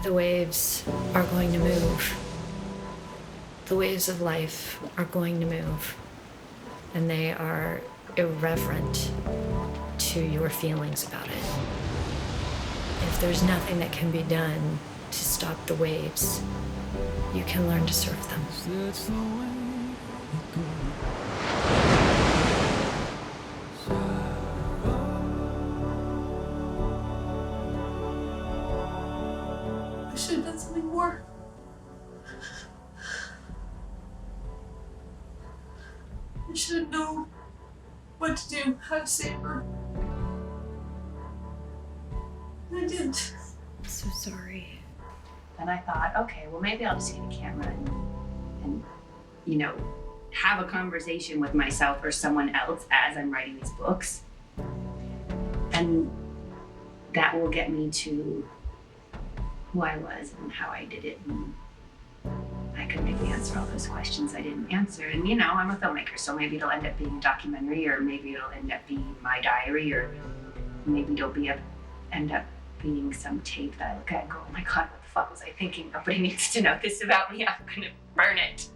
The waves are going to move. The waves of life are going to move. And they are irreverent to your feelings about it. If there's nothing that can be done to stop the waves, you can learn to surf them. That's the way it goes. I should have done something more. I should have known what to do, how to save her. I didn't. I'm so sorry. And I thought, okay, well, maybe I'll just get a camera and you know, have a conversation with myself or someone else as I'm writing these books. And that will get me to who I was and how I did it. And I could maybe answer all those questions I didn't answer. And you know, I'm a filmmaker, so maybe it'll end up being a documentary, or maybe it'll end up being my diary, or maybe it'll end up being some tape that I look at and go, oh my God, what the fuck was I thinking? Nobody needs to know this about me. I'm gonna burn it.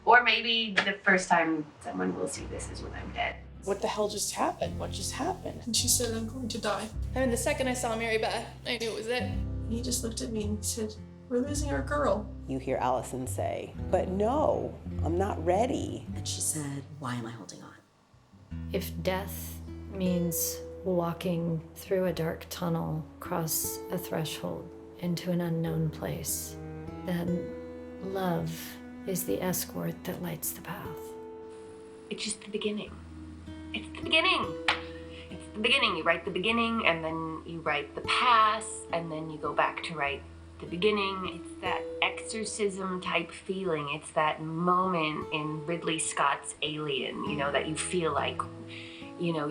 Or maybe the first time someone will see this is when I'm dead. What the hell just happened? What just happened? And she said, I'm going to die. I mean, the second I saw Mary Beth, I knew it was it. He just looked at me and he said, we're losing our girl. You hear Allison say, but no, I'm not ready. And she said, why am I holding on? If death means walking through a dark tunnel, across a threshold into an unknown place, then love is the escort that lights the path. It's just the beginning. It's the beginning. It's the beginning. You write the beginning, and then you write the past, and then you go back to write the beginning. It's that exorcism type feeling. It's that moment in Ridley Scott's Alien, you know, that you feel like, you know,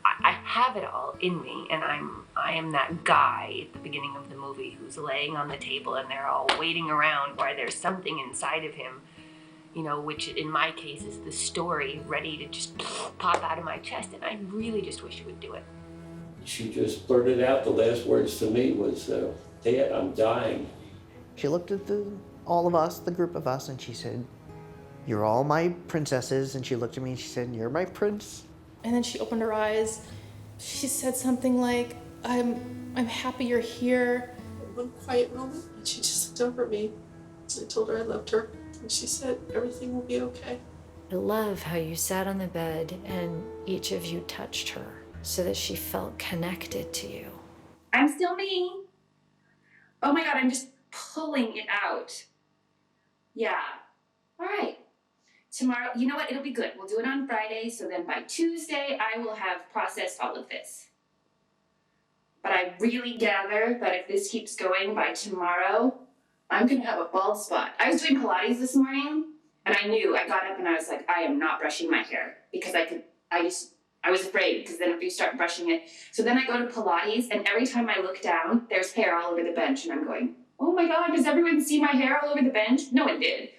I have it all in me, and I am that guy at the beginning of the movie who's laying on the table and they're all waiting around while there's something inside of him, you know, which in my case is the story ready to just pop out of my chest, and I really just wish it would do it. She just blurted out, the last words to me was, Dad, I'm dying. She looked at all of us, the group of us, and she said, you're all my princesses. And she looked at me and she said, you're my prince. And then she opened her eyes. She said something like, I'm happy you're here. One quiet moment, and she just looked over at me. I told her I loved her, and she said, everything will be okay. I love how you sat on the bed and each of you touched her so that she felt connected to you. I'm still me. Oh my God, I'm just pulling it out. Yeah. All right. Tomorrow, you know what? It'll be good. We'll do it on Friday, so then by Tuesday, I will have processed all of this. But I really gather that if this keeps going by tomorrow, I'm gonna have a bald spot. I was doing Pilates this morning, and I got up and I was like, I am not brushing my hair, because I was afraid, because then if you start brushing it. So then I go to Pilates, and every time I look down, there's hair all over the bench, and I'm going, oh my God, does everyone see my hair all over the bench? No one did.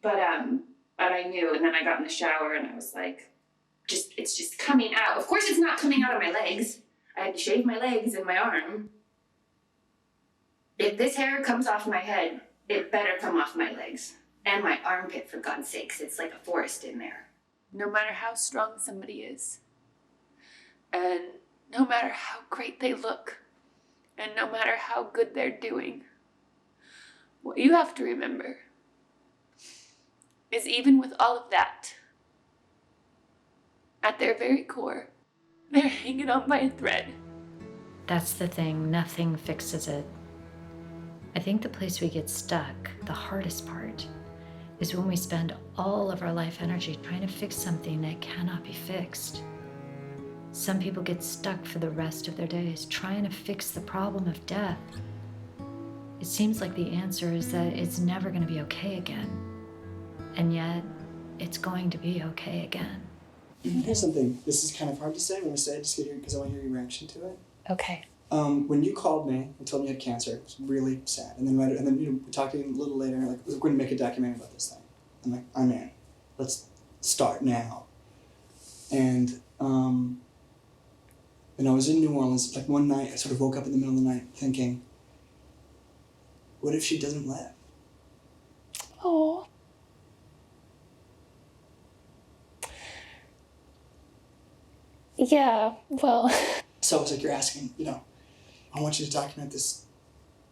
But I knew, and then I got in the shower and I was like, it's just coming out. Of course it's not coming out of my legs. I had to shave my legs and my arm. If this hair comes off my head, it better come off my legs. And my armpit, for God's sakes. It's like a forest in there. No matter how strong somebody is, and no matter how great they look, and no matter how good they're doing, what you have to remember is even with all of that, at their very core, they're hanging on by a thread. That's the thing, nothing fixes it. I think the place we get stuck, the hardest part, is when we spend all of our life energy trying to fix something that cannot be fixed. Some people get stuck for the rest of their days trying to fix the problem of death. It seems like the answer is that it's never going to be okay again. And yet, it's going to be okay again. Here's something, this is kind of hard to say. I'm going to say it just because I want to hear your reaction to it. Okay. When you called me and told me you had cancer, it was really sad. And then we talked to you a little later, like, we're going to make a documentary about this thing. I'm like, I'm in. Let's start now. And I was in New Orleans, like one night, I sort of woke up in the middle of the night thinking, What if she doesn't live? Oh. Yeah, well. So it's like you're asking, you know, I want you to document this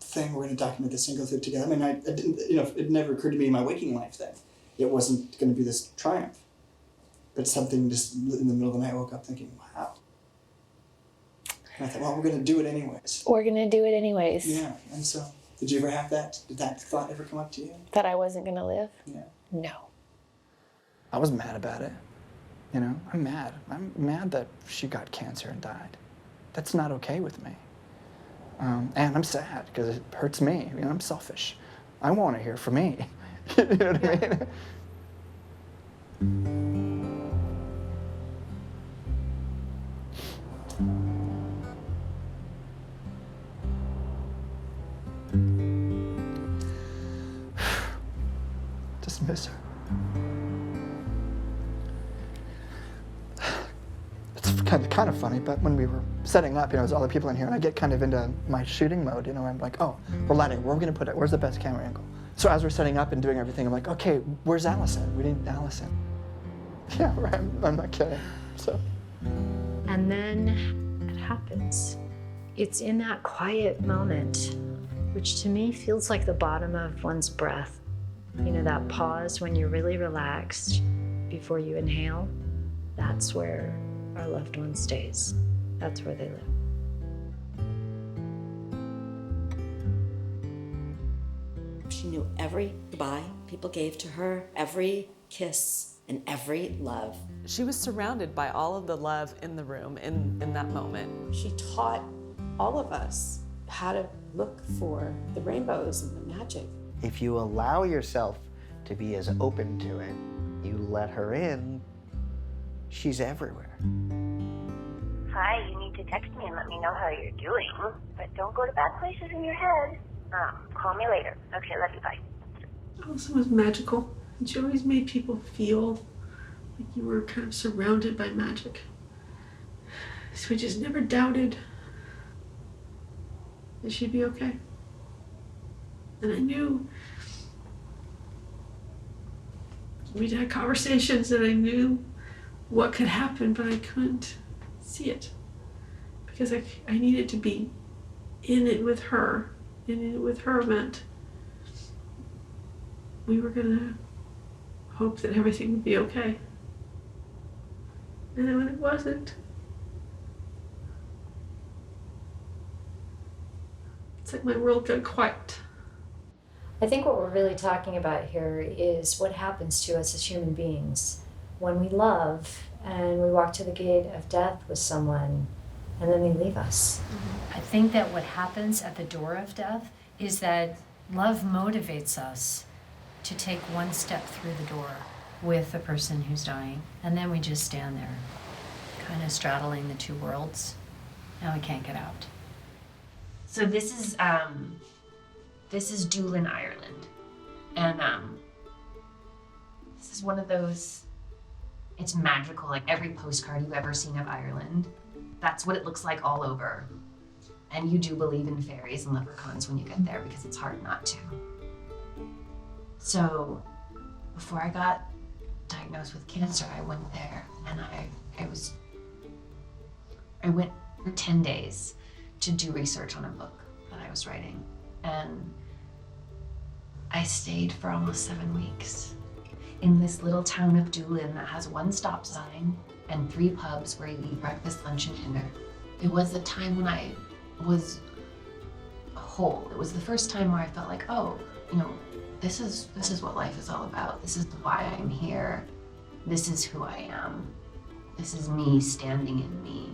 thing. We're going to document this and go through it together. I mean, I didn't, you know, it never occurred to me in my waking life that it wasn't going to be this triumph. But something just in the middle of the night I woke up thinking, wow. And I thought, well, we're going to do it anyways. We're going to do it anyways. Yeah, and so, did you ever have that? Did that thought ever come up to you? That I wasn't going to live? Yeah. No. I was mad about it. You know, I'm mad. I'm mad that she got cancer and died. That's not okay with me. And I'm sad because it hurts me. You know, I'm selfish. I want to hear from me. You know what I mean? Just miss her. It's kind of funny, but when we were setting up, you know, there's other people in here, and I get kind of into my shooting mode. You know, I'm like, oh, we're lighting. Where are we gonna put it? Where's the best camera angle? So as we're setting up and doing everything, I'm like, okay, where's Allison? We need Allison. Yeah, right. I'm not kidding. So. And then it happens. It's in that quiet moment, which to me feels like the bottom of one's breath. You know, that pause when you're really relaxed before you inhale. That's where our loved one stays. That's where they live. She knew every goodbye people gave to her, every kiss, and every love. She was surrounded by all of the love in the room in that moment. She taught all of us how to look for the rainbows and the magic. If you allow yourself to be as open to it, you let her in, she's everywhere. Hi, you need to text me and let me know how you're doing, but don't go to bad places in your head. Call me later. Okay, love you, bye. Allison was magical, and she always made people feel like you were kind of surrounded by magic. So we just never doubted that she'd be okay. And I knew we'd had conversations and I knew what could happen, but I couldn't see it because I needed to be in it with her. And in it with her meant we were gonna hope that everything would be okay. And then when it wasn't, it's like my world got quiet. I think what we're really talking about here is what happens to us as human beings when we love and we walk to the gate of death with someone and then they leave us. I think that what happens at the door of death is that love motivates us to take one step through the door with the person who's dying, and then we just stand there, kind of straddling the two worlds, and we can't get out. So this is Dublin, Ireland, and this is one of those. It's magical, like every postcard you've ever seen of Ireland. That's what it looks like all over. And you do believe in fairies and leprechauns when you get there because it's hard not to. So before I got diagnosed with cancer, I went there and I went for 10 days to do research on a book that I was writing. And I stayed for almost 7 weeks in this little town of Doolin that has one stop sign and 3 pubs where you eat breakfast, lunch, and dinner. It was a time when I was whole. It was the first time where I felt like, oh, you know, this is what life is all about. This is why I'm here. This is who I am. This is me standing in me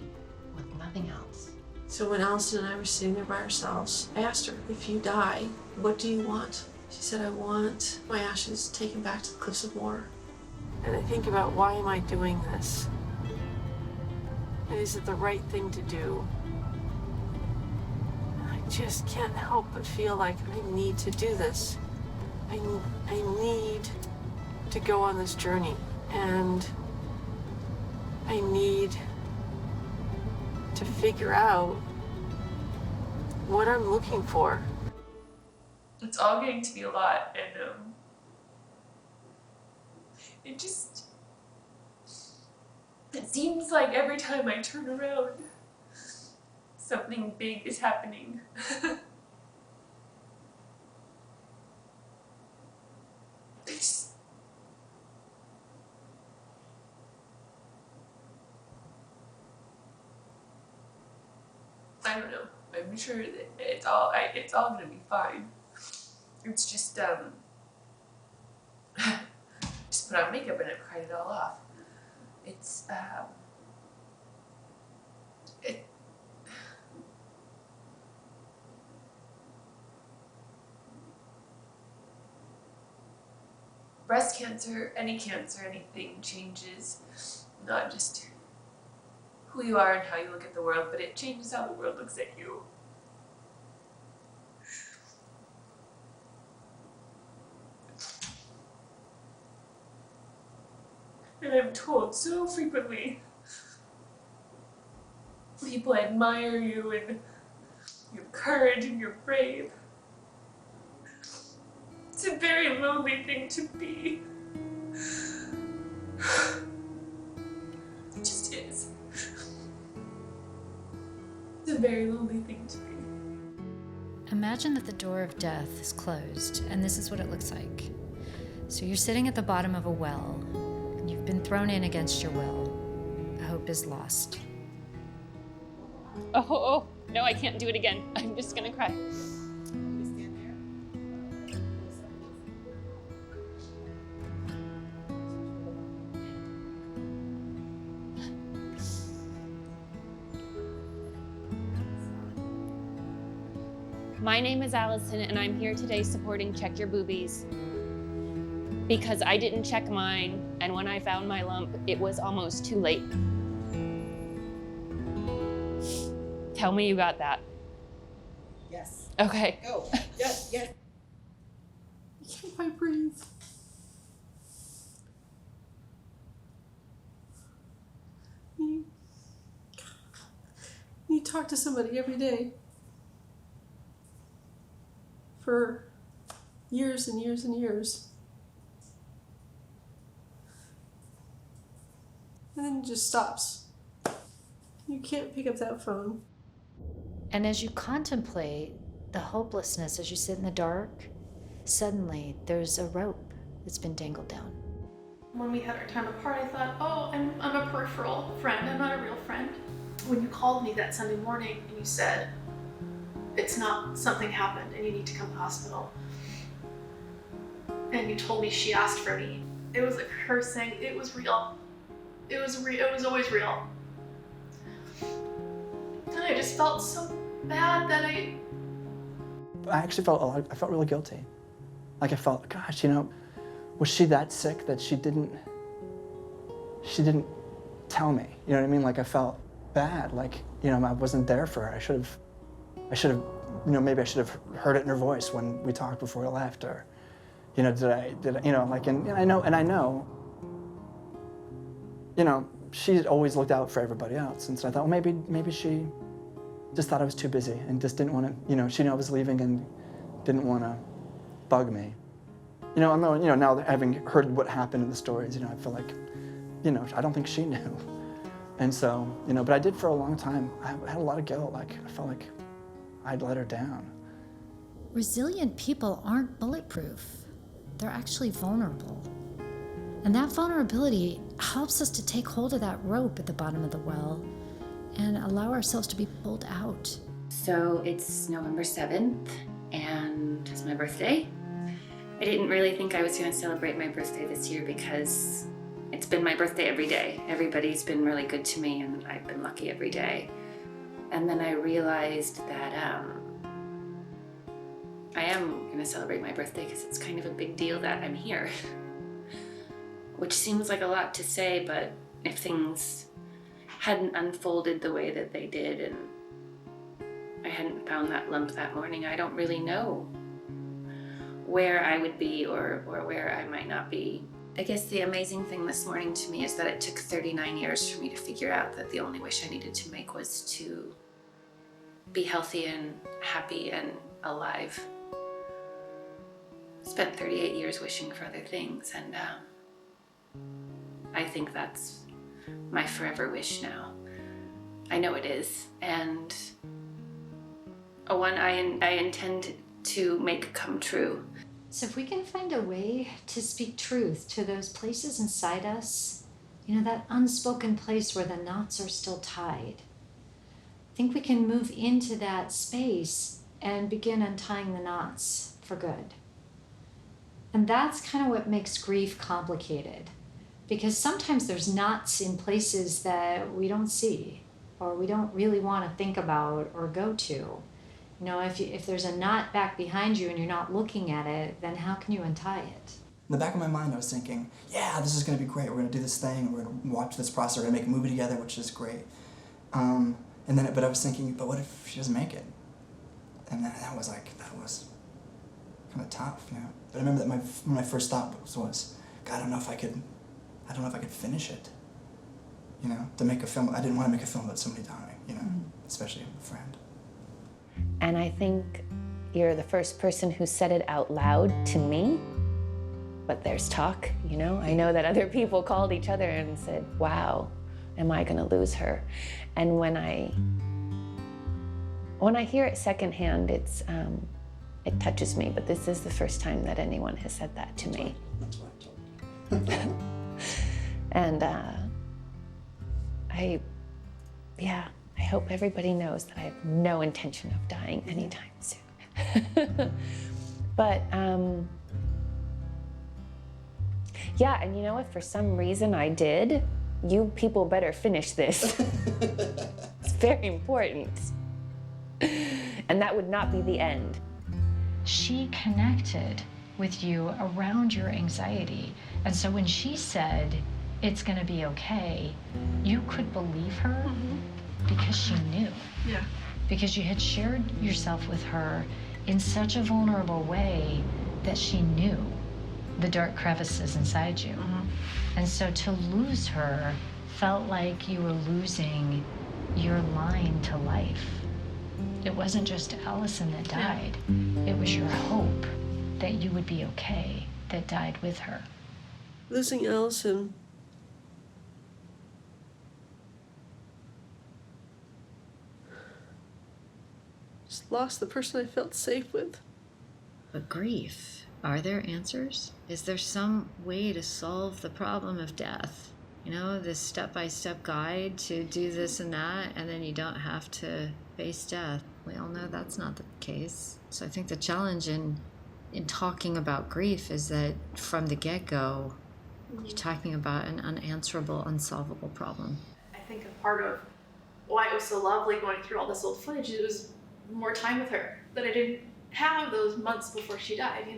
with nothing else. So when Allison and I were sitting there by ourselves, I asked her, if you die, what do you want? She said, I want my ashes taken back to the cliffs of Moher. And I think about, why am I doing this? And is it the right thing to do? And I just can't help but feel like I need to do this. I need to go on this journey, and I need to figure out what I'm looking for. It's all getting to be a lot, and it seems like every time I turn around, something big is happening. I don't know. I'm sure that it's all gonna be fine. It's just just put on makeup and it cried it all off. It's breast cancer, anything changes, not just who you are and how you look at the world, but it changes how the world looks at you. And I'm told so frequently, people admire you and your courage and you're brave. It's a very lonely thing to be. It just is. It's a very lonely thing to be. Imagine that the door of death is closed, and this is what it looks like. So you're sitting at the bottom of a well, and you've been thrown in against your will. Hope is lost. Oh, no, I can't do it again. I'm just gonna cry. My name is Allison, and I'm here today supporting Check Your Boobies. Because I didn't check mine, and when I found my lump, it was almost too late. Tell me you got that. Yes. Okay. Go. Yes, yes. I can't quite breathe. You talk to somebody every day for years and years and years. And then it just stops. You can't pick up that phone. And as you contemplate the hopelessness as you sit in the dark, suddenly there's a rope that's been dangled down. When we had our time apart, I thought, oh, I'm a peripheral friend. I'm not a real friend. When you called me that Sunday morning and you said, it's not, something happened and you need to come to the hospital. And you told me she asked for me. It was like her saying, it was real. It was always real. And I just felt so bad that I actually felt I felt really guilty. Like I felt, gosh, you know, was she that sick that she didn't tell me? You know what I mean? Like I felt bad. Like, you know, I wasn't there for her. I should have, you know, maybe I should have heard it in her voice when we talked before we left, or, you know, did I, you know, like, and I know, you know, she's always looked out for everybody else, and so I thought, well, maybe she just thought I was too busy and just didn't want to, you know, she knew I was leaving and didn't want to bug me. You know, you know, now having heard what happened in the stories, you know, I feel like, you know, I don't think she knew. And so, you know, but I did for a long time. I had a lot of guilt. Like, I felt like I'd let her down. Resilient people aren't bulletproof. They're actually vulnerable. And that vulnerability helps us to take hold of that rope at the bottom of the well and allow ourselves to be pulled out. So it's November 7th, and it's my birthday. I didn't really think I was going to celebrate my birthday this year because it's been my birthday every day. Everybody's been really good to me, and I've been lucky every day. And then I realized that I am going to celebrate my birthday because it's kind of a big deal that I'm here. Which seems like a lot to say, but if things hadn't unfolded the way that they did and I hadn't found that lump that morning, I don't really know where I would be or where I might not be. I guess the amazing thing this morning to me is that it took 39 years for me to figure out that the only wish I needed to make was to be healthy and happy and alive. spent 38 years wishing for other things, and I think that's my forever wish now. I know it is, and one I intend to make come true. So if we can find a way to speak truth to those places inside us, that unspoken place where the knots are still tied, I think we can move into that space and begin untying the knots for good. And that's kind of what makes grief complicated, because sometimes there's knots in places that we don't see or we don't really want to think about or go to. If there's a knot back behind you and you're not looking at it, then how can you untie it? In the back of my mind, I was thinking, yeah, this is going to be great. We're going to do this thing. We're going to watch this process. We're going to make a movie together, which is great. But I was thinking, but what if she doesn't make it? And that was kind of tough, But I remember that my first thought was, God, I don't know if I could finish it. To make a film. I didn't want to make a film about somebody dying, especially a friend. And I think you're the first person who said it out loud to me, but there's talk, I know that other people called each other and said, wow, am I gonna lose her? And when I hear it secondhand, it touches me, but this is the first time that anyone has said that to me. That's what I told you. And I hope everybody knows that I have no intention of dying anytime soon. But and if for some reason I did, you people better finish this. It's very important. And that would not be the end. She connected with you around your anxiety. And so when she said, it's gonna be okay, you could believe her because she knew. Yeah. Because you had shared yourself with her in such a vulnerable way that she knew the dark crevices inside you. And so to lose her felt like you were losing your line to life. It wasn't just Allison that died. It was your hope that you would be okay that died with her. Losing Allison just lost the person I felt safe with. But grief, are there answers? Is there some way to solve the problem of death? This step-by-step guide to do this and that, and then you don't have to face death. We all know that's not the case. So I think the challenge in talking about grief is that from the get-go, you're talking about an unanswerable, unsolvable problem. I think a part of why it was so lovely going through all this old footage, it was more time with her that I didn't have those months before she died,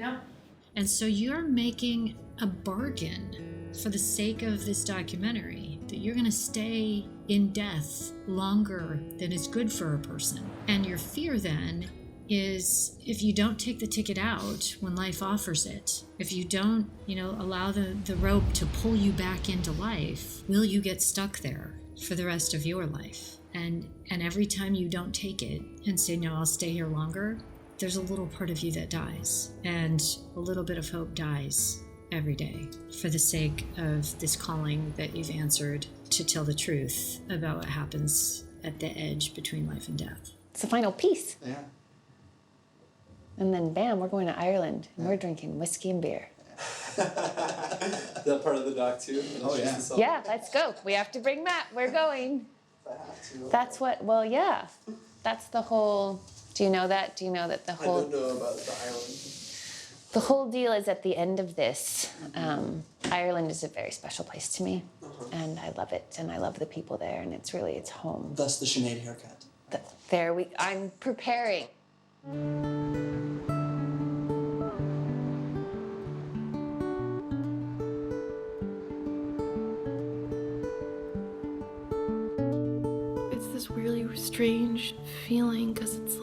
And so you're making a bargain for the sake of this documentary that you're going to stay in death longer than is good for a person. And your fear then is if you don't take the ticket out when life offers it, if you don't, allow the rope to pull you back into life, will you get stuck there for the rest of your life? And every time you don't take it and say, no, I'll stay here longer, there's a little part of you that dies, and a little bit of hope dies every day for the sake of this calling that you've answered to tell the truth about what happens at the edge between life and death. It's the final piece. Yeah. And then bam, we're going to Ireland and we're drinking whiskey and beer. That part of the doc too? Oh, yeah. Yeah, let's go. We have to bring that. We're going. That's what, that's the whole, do you know that? Do you know that the whole... I don't know about the island. The whole deal is at the end of this. Ireland is a very special place to me, and I love it, and I love the people there, and it's home. Thus the Sinead haircut. I'm preparing. It's this really strange feeling because it's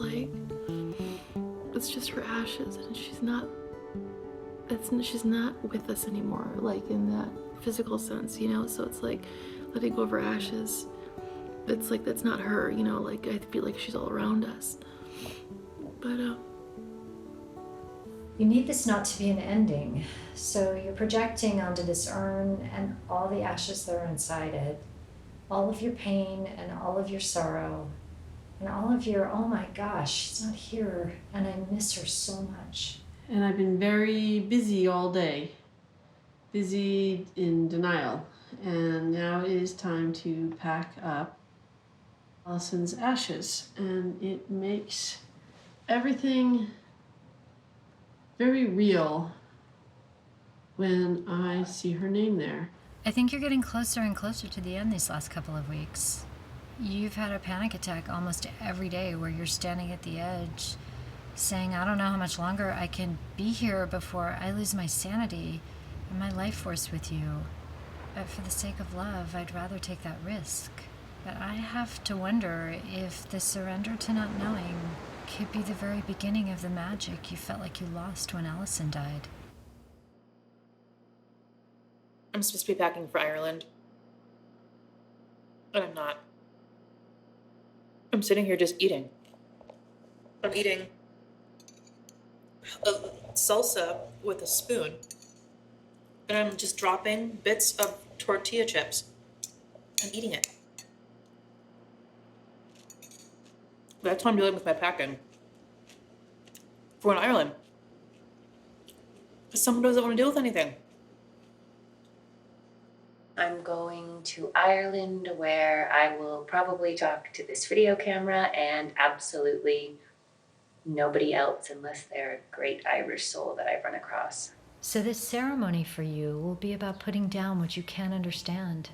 just her ashes, and she's not with us anymore, like in that physical sense, so it's like letting go of her ashes. It's like that's not her, I feel like she's all around us. But You need this not to be an ending, so you're projecting onto this urn and all the ashes that are inside it, all of your pain and all of your sorrow, and all of your, oh my gosh, she's not here, and I miss her so much. And I've been very busy all day, busy in denial. And now it is time to pack up Allison's ashes. And it makes everything very real when I see her name there. I think you're getting closer and closer to the end these last couple of weeks. You've had a panic attack almost every day where you're standing at the edge saying, I don't know how much longer I can be here before I lose my sanity and my life force with you. But for the sake of love, I'd rather take that risk. But I have to wonder if the surrender to not knowing could be the very beginning of the magic you felt like you lost when Allison died. I'm supposed to be packing for Ireland, but I'm not. I'm sitting here just eating. I'm eating a salsa with a spoon, and I'm just dropping bits of tortilla chips and eating it. That's what I'm doing with my packing for in Ireland. Because someone doesn't want to deal with anything. I'm going to Ireland where I will probably talk to this video camera and absolutely nobody else unless they're a great Irish soul that I've run across. So this ceremony for you will be about putting down what you can't understand.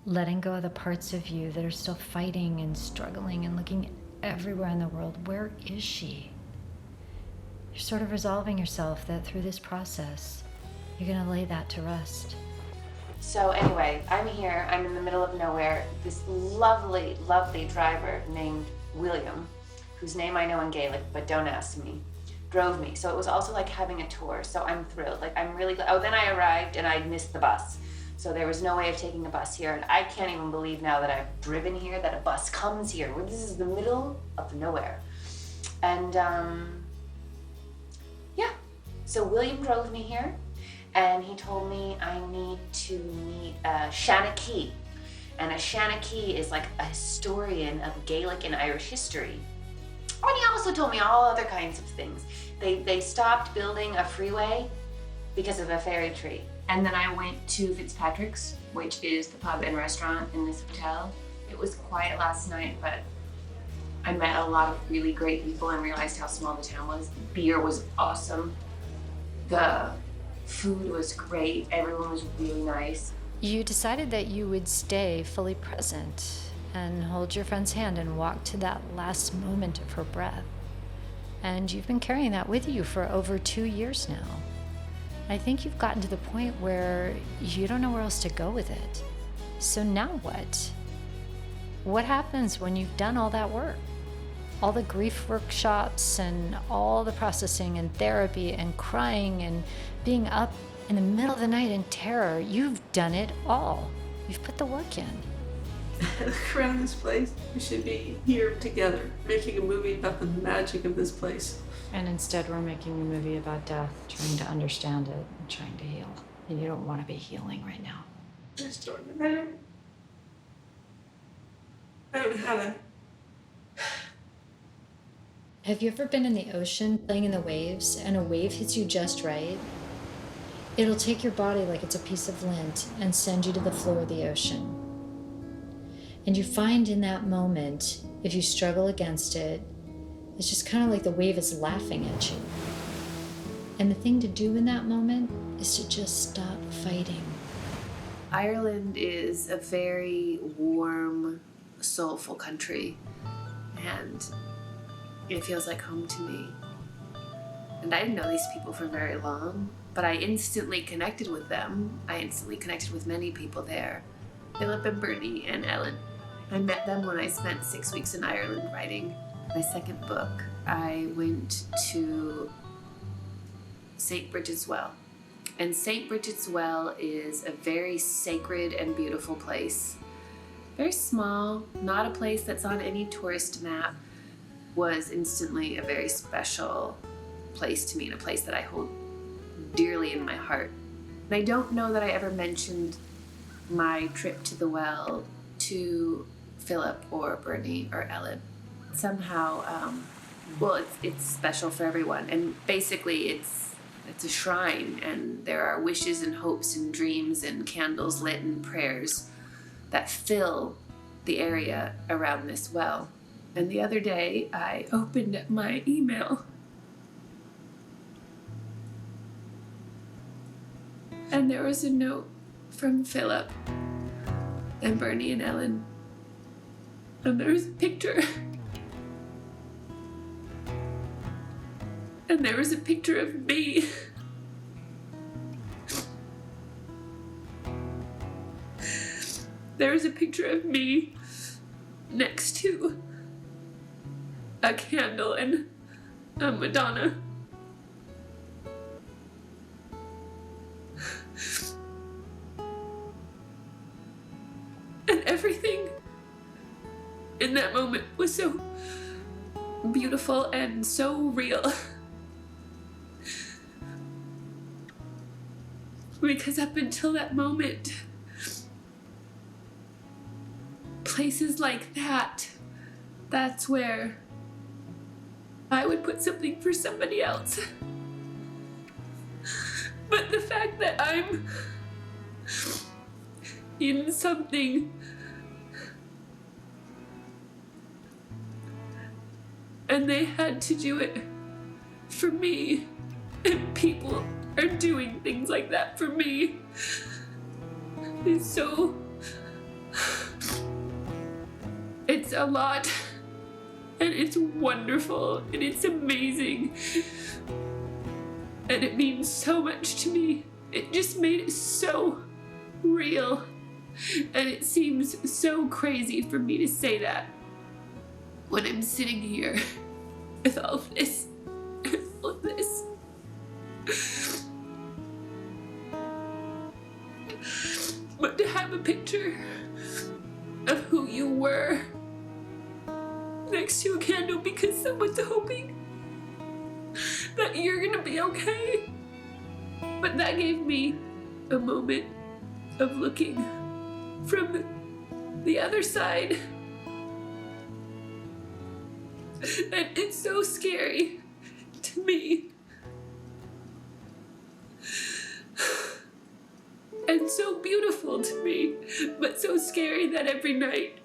Letting go of the parts of you that are still fighting and struggling and looking everywhere in the world. Where is she? You're sort of resolving yourself that through this process, you're gonna lay that to rest. So anyway, I'm here, I'm in the middle of nowhere. This lovely, lovely driver named William, whose name I know in Gaelic, but don't ask me, drove me. So it was also like having a tour, so I'm thrilled. Like I'm really, oh, then I arrived and I missed the bus. So there was no way of taking a bus here, and I can't even believe now that I've driven here that a bus comes here. This is the middle of nowhere. And yeah, so William drove me here, and he told me I need to meet a Shanachie. And a Shanachie is like a historian of Gaelic and Irish history. And he also told me all other kinds of things. They stopped building a freeway because of a fairy tree. And then I went to Fitzpatrick's, which is the pub and restaurant in this hotel. It was quiet last night, but I met a lot of really great people and realized how small the town was. The beer was awesome. The food was great. Everyone was really nice. You decided that you would stay fully present and hold your friend's hand and walk to that last moment of her breath. And you've been carrying that with you for over 2 years now. I think you've gotten to the point where you don't know where else to go with it. So now what? What happens when you've done all that work? All the grief workshops and all the processing and therapy and crying and being up in the middle of the night in terror. You've done it all. You've put the work in. Look around this place. We should be here together, making a movie about the magic of this place. And instead we're making a movie about death, trying to understand it and trying to heal. And you don't want to be healing right now. I don't know how to. Have you ever been in the ocean playing in the waves and a wave hits you just right? It'll take your body like it's a piece of lint and send you to the floor of the ocean. And you find in that moment, if you struggle against it, it's just kind of like the wave is laughing at you. And the thing to do in that moment is to just stop fighting. Ireland is a very warm, soulful country, and it feels like home to me. And I didn't know these people for very long, but I instantly connected with them. I instantly connected with many people there. Philip and Bernie and Ellen. I met them when I spent 6 weeks in Ireland writing my second book. I went to St. Bridget's Well. And St. Bridget's Well is a very sacred and beautiful place. Very small, not a place that's on any tourist map. Was instantly a very special place to me and a place that I hold dearly in my heart. And I don't know that I ever mentioned my trip to the well to Philip or Bernie or Ellen. Somehow, well, it's special for everyone. And basically it's a shrine, and there are wishes and hopes and dreams and candles lit and prayers that fill the area around this well. And the other day, I opened up my email, and there was a note from Philip and Bernie and Ellen, and there was a picture. And there was a picture of me. There was a picture of me next to a candle and a Madonna. And everything in that moment was so beautiful and so real. Because up until that moment, places like that, that's where I would put something for somebody else. But the fact that I'm in something and they had to do it for me, and people are doing things like that for me, it's a lot, and it's wonderful, and it's amazing, and it means so much to me. It just made it so real, and it seems so crazy for me to say that when I'm sitting here with all of this, all of this. But to have a picture of who you were next to a candle because someone's hoping that you're gonna be okay. But that gave me a moment of looking from the other side. And it's so scary to me. And so beautiful to me, but so scary that every night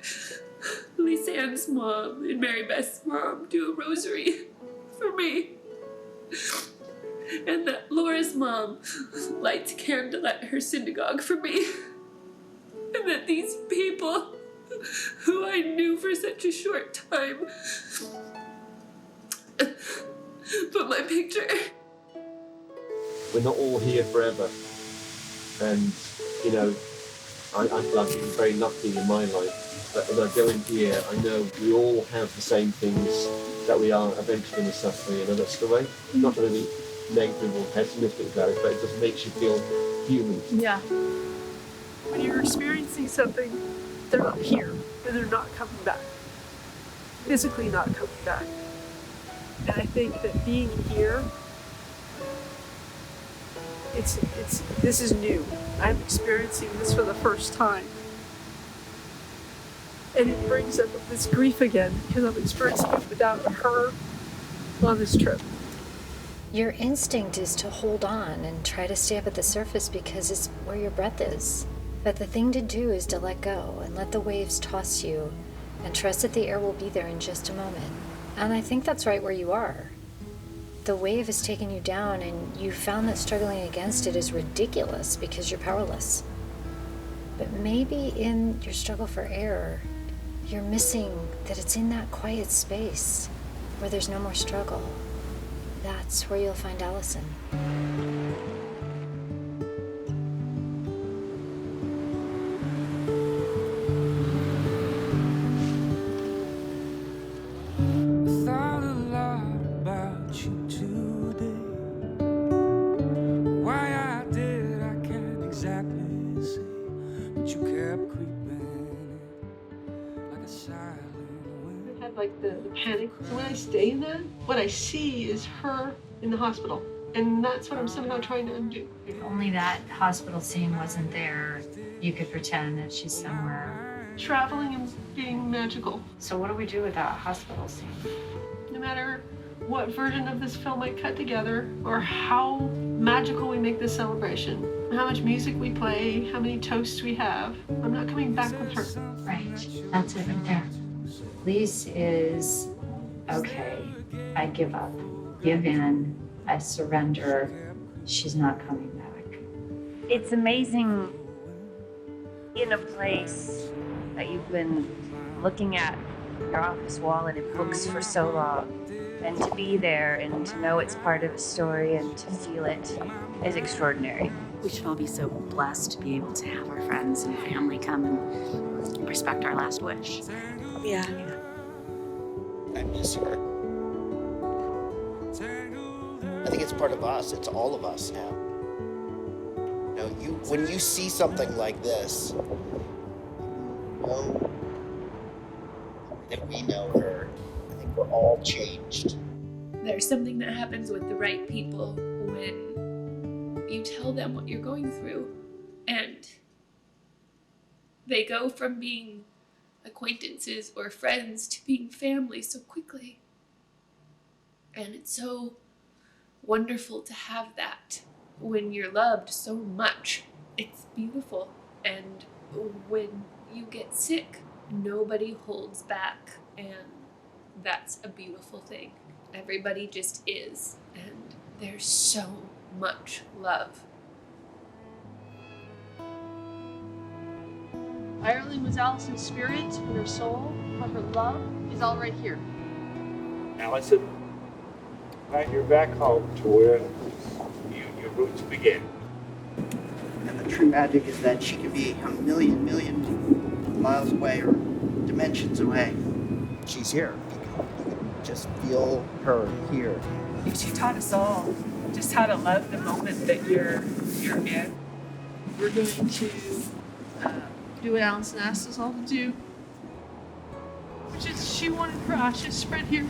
Lisanne's mom and Mary Beth's mom do a rosary for me. And that Laura's mom lights a candle at her synagogue for me. And that these people who I knew for such a short time put my picture. We're not all here forever. And, you know, I've been very lucky in my life. But as I go in here, I know we all have the same things that we are eventually going to suffer, you know, that's the way. Not to be negative or pessimistic about it, but it just makes you feel human. Yeah. When you're experiencing something, they're not here, and they're not coming back. Physically not coming back. And I think that being here, this is new. I'm experiencing this for the first time. And it brings up this grief again, because I'm experiencing it without her on this trip. Your instinct is to hold on and try to stay up at the surface because it's where your breath is. But the thing to do is to let go and let the waves toss you and trust that the air will be there in just a moment. And I think that's right where you are. The wave has taken you down and you found that struggling against it is ridiculous because you're powerless. But maybe in your struggle for air, you're missing that it's in that quiet space where there's no more struggle. That's where you'll find Allison. Thought a lot about you today. Why I did, I can't exactly say, but you kept creeping in like a silent wind. I had like the panic. So when I stay in that, what I see is her in the hospital. And that's what I'm somehow trying to undo. If only that hospital scene wasn't there, you could pretend that she's somewhere. Traveling and being magical. So what do we do with that hospital scene? No matter what version of this film I cut together, or how magical we make this celebration, how much music we play, how many toasts we have, I'm not coming back with her. Right, that's it right there. Lise is, okay, I give up, give in, I surrender, she's not coming back. It's amazing in a place that you've been looking at your office wall and in books for so long, and to be there and to know it's part of a story and to feel it is extraordinary. We should all be so blessed to be able to have our friends and family come and respect our last wish. Yeah. I miss her. I think it's part of us. It's all of us now. You know, when you see something like this, you know that we know her. I think we're all changed. There's something that happens with the right people when you tell them what you're going through, and they go from being acquaintances or friends to being family so quickly. And it's so wonderful to have that when you're loved so much. It's beautiful. And when you get sick, nobody holds back, and that's a beautiful thing. Everybody just is, and there's so much love. Ireland was Allison's spirit and her soul, but her love is all right here. Allison, right, you're back home to where your roots begin. And the true magic is that she could be a million miles away or dimensions away. She's here. You can just feel her here. She taught us all just how to love the moment that you're in. We're going to do what Allison asked us all to do, which is she wanted her ashes spread here.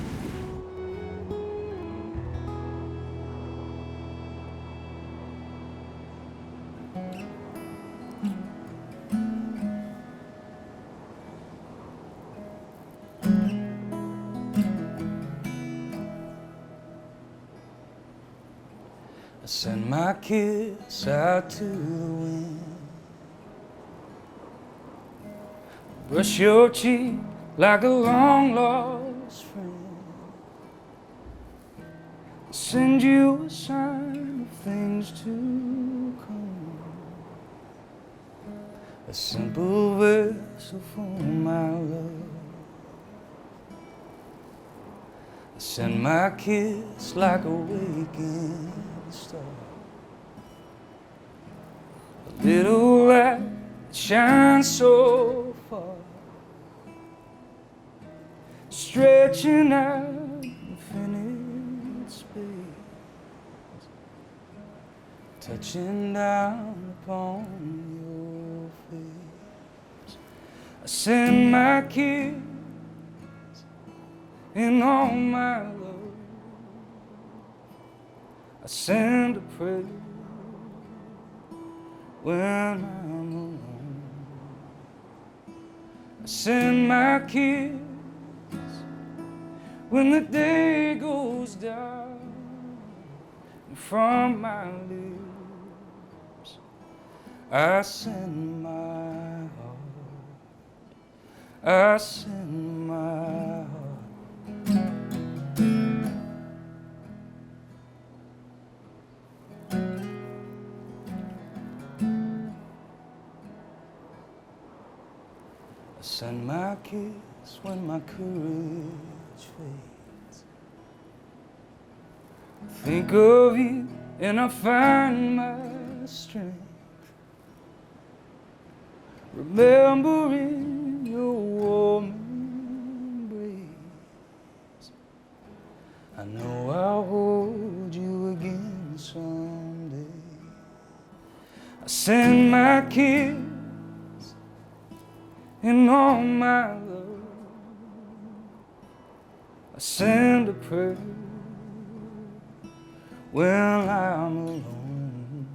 I send my kiss out to the wind. Brush your cheek like a long lost friend. Send you a sign of things to come. A simple vessel for my love. I send my kiss like a waking star. A little light that shines so far, stretching out infinite space, touching down upon your face. I send my kiss in all my love. I send a prayer when I'm alone. I send my kiss when the day goes down, and from my lips I send my heart. I send my heart. I send my kiss when my courage fades. I think of you and I find my strength, remembering your warm embrace. I know I'll hold you again someday. I send my kiss in all my love. I send a prayer when I'm alone.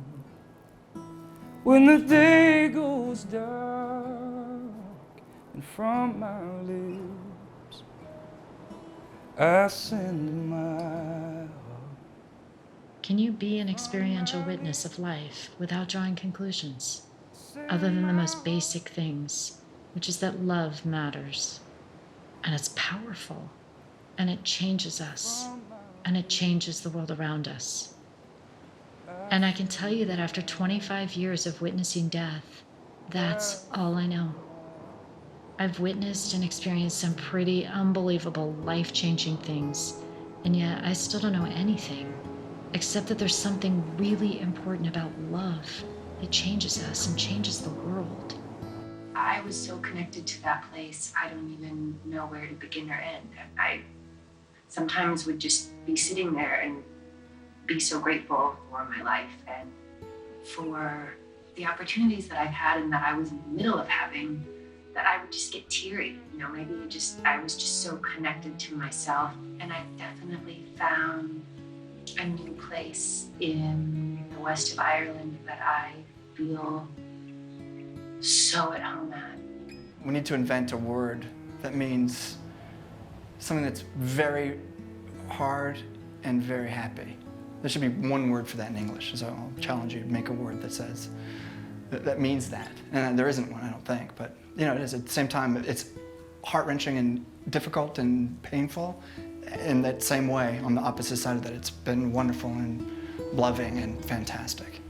When the day goes dark and from my lips I send my Can you be an experiential witness of life without drawing conclusions, other than the most basic things, which is that love matters, and it's powerful, and it changes us, and it changes the world around us? And I can tell you that after 25 years of witnessing death, that's all I know. I've witnessed and experienced some pretty unbelievable, life-changing things, and yet I still don't know anything, except that there's something really important about love that changes us and changes the world. I was so connected to that place, I don't even know where to begin or end. I sometimes would just be sitting there and be so grateful for my life and for the opportunities that I've had and that I was in the middle of having, that I would just get teary. You know, maybe I was just so connected to myself. And I've definitely found a new place in the west of Ireland that I feel so at home at. We need to invent a word that means something that's very hard and very happy. There should be one word for that in English, so I'll challenge you to make a word that says, that means that. And there isn't one, I don't think, but you know, it is. At the same time, it's heart-wrenching and difficult and painful. In that same way, on the opposite side of that, it's been wonderful and loving and fantastic.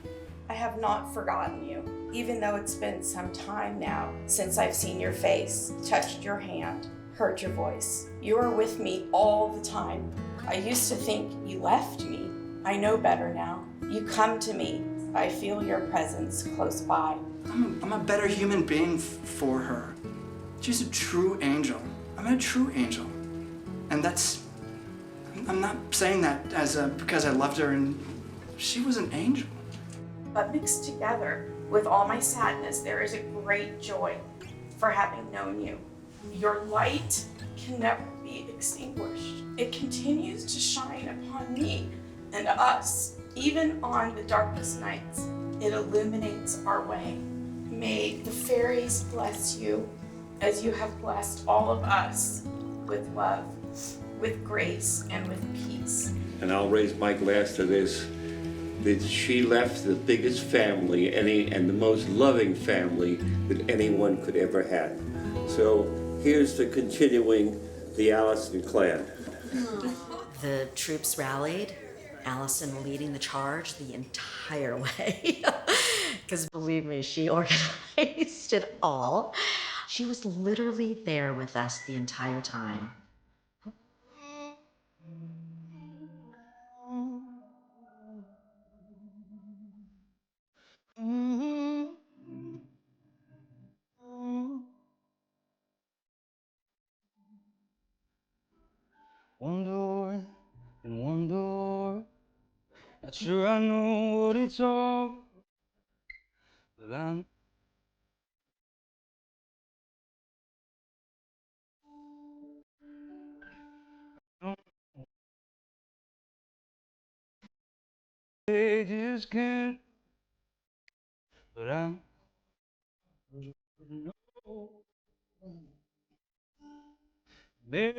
I have not forgotten you, even though it's been some time now since I've seen your face, touched your hand, heard your voice. You are with me all the time. I used to think you left me. I know better now. You come to me. I feel your presence close by. I'm a better human being for her. She's a true angel. I'm a true angel. And that's, I'm not saying that because I loved her and she was an angel. But mixed together with all my sadness, there is a great joy for having known you. Your light can never be extinguished. It continues to shine upon me and us. Even on the darkest nights, it illuminates our way. May the fairies bless you as you have blessed all of us with love, with grace, and with peace. And I'll raise my glass to this, that she left the biggest family and the most loving family that anyone could ever have. So here's to continuing the Allison clan. The troops rallied, Allison leading the charge the entire way. Because believe me, she organized it all. She was literally there with us the entire time. One door and one door. Not sure I know what it's all, but I'm they just can't, but I'm maybe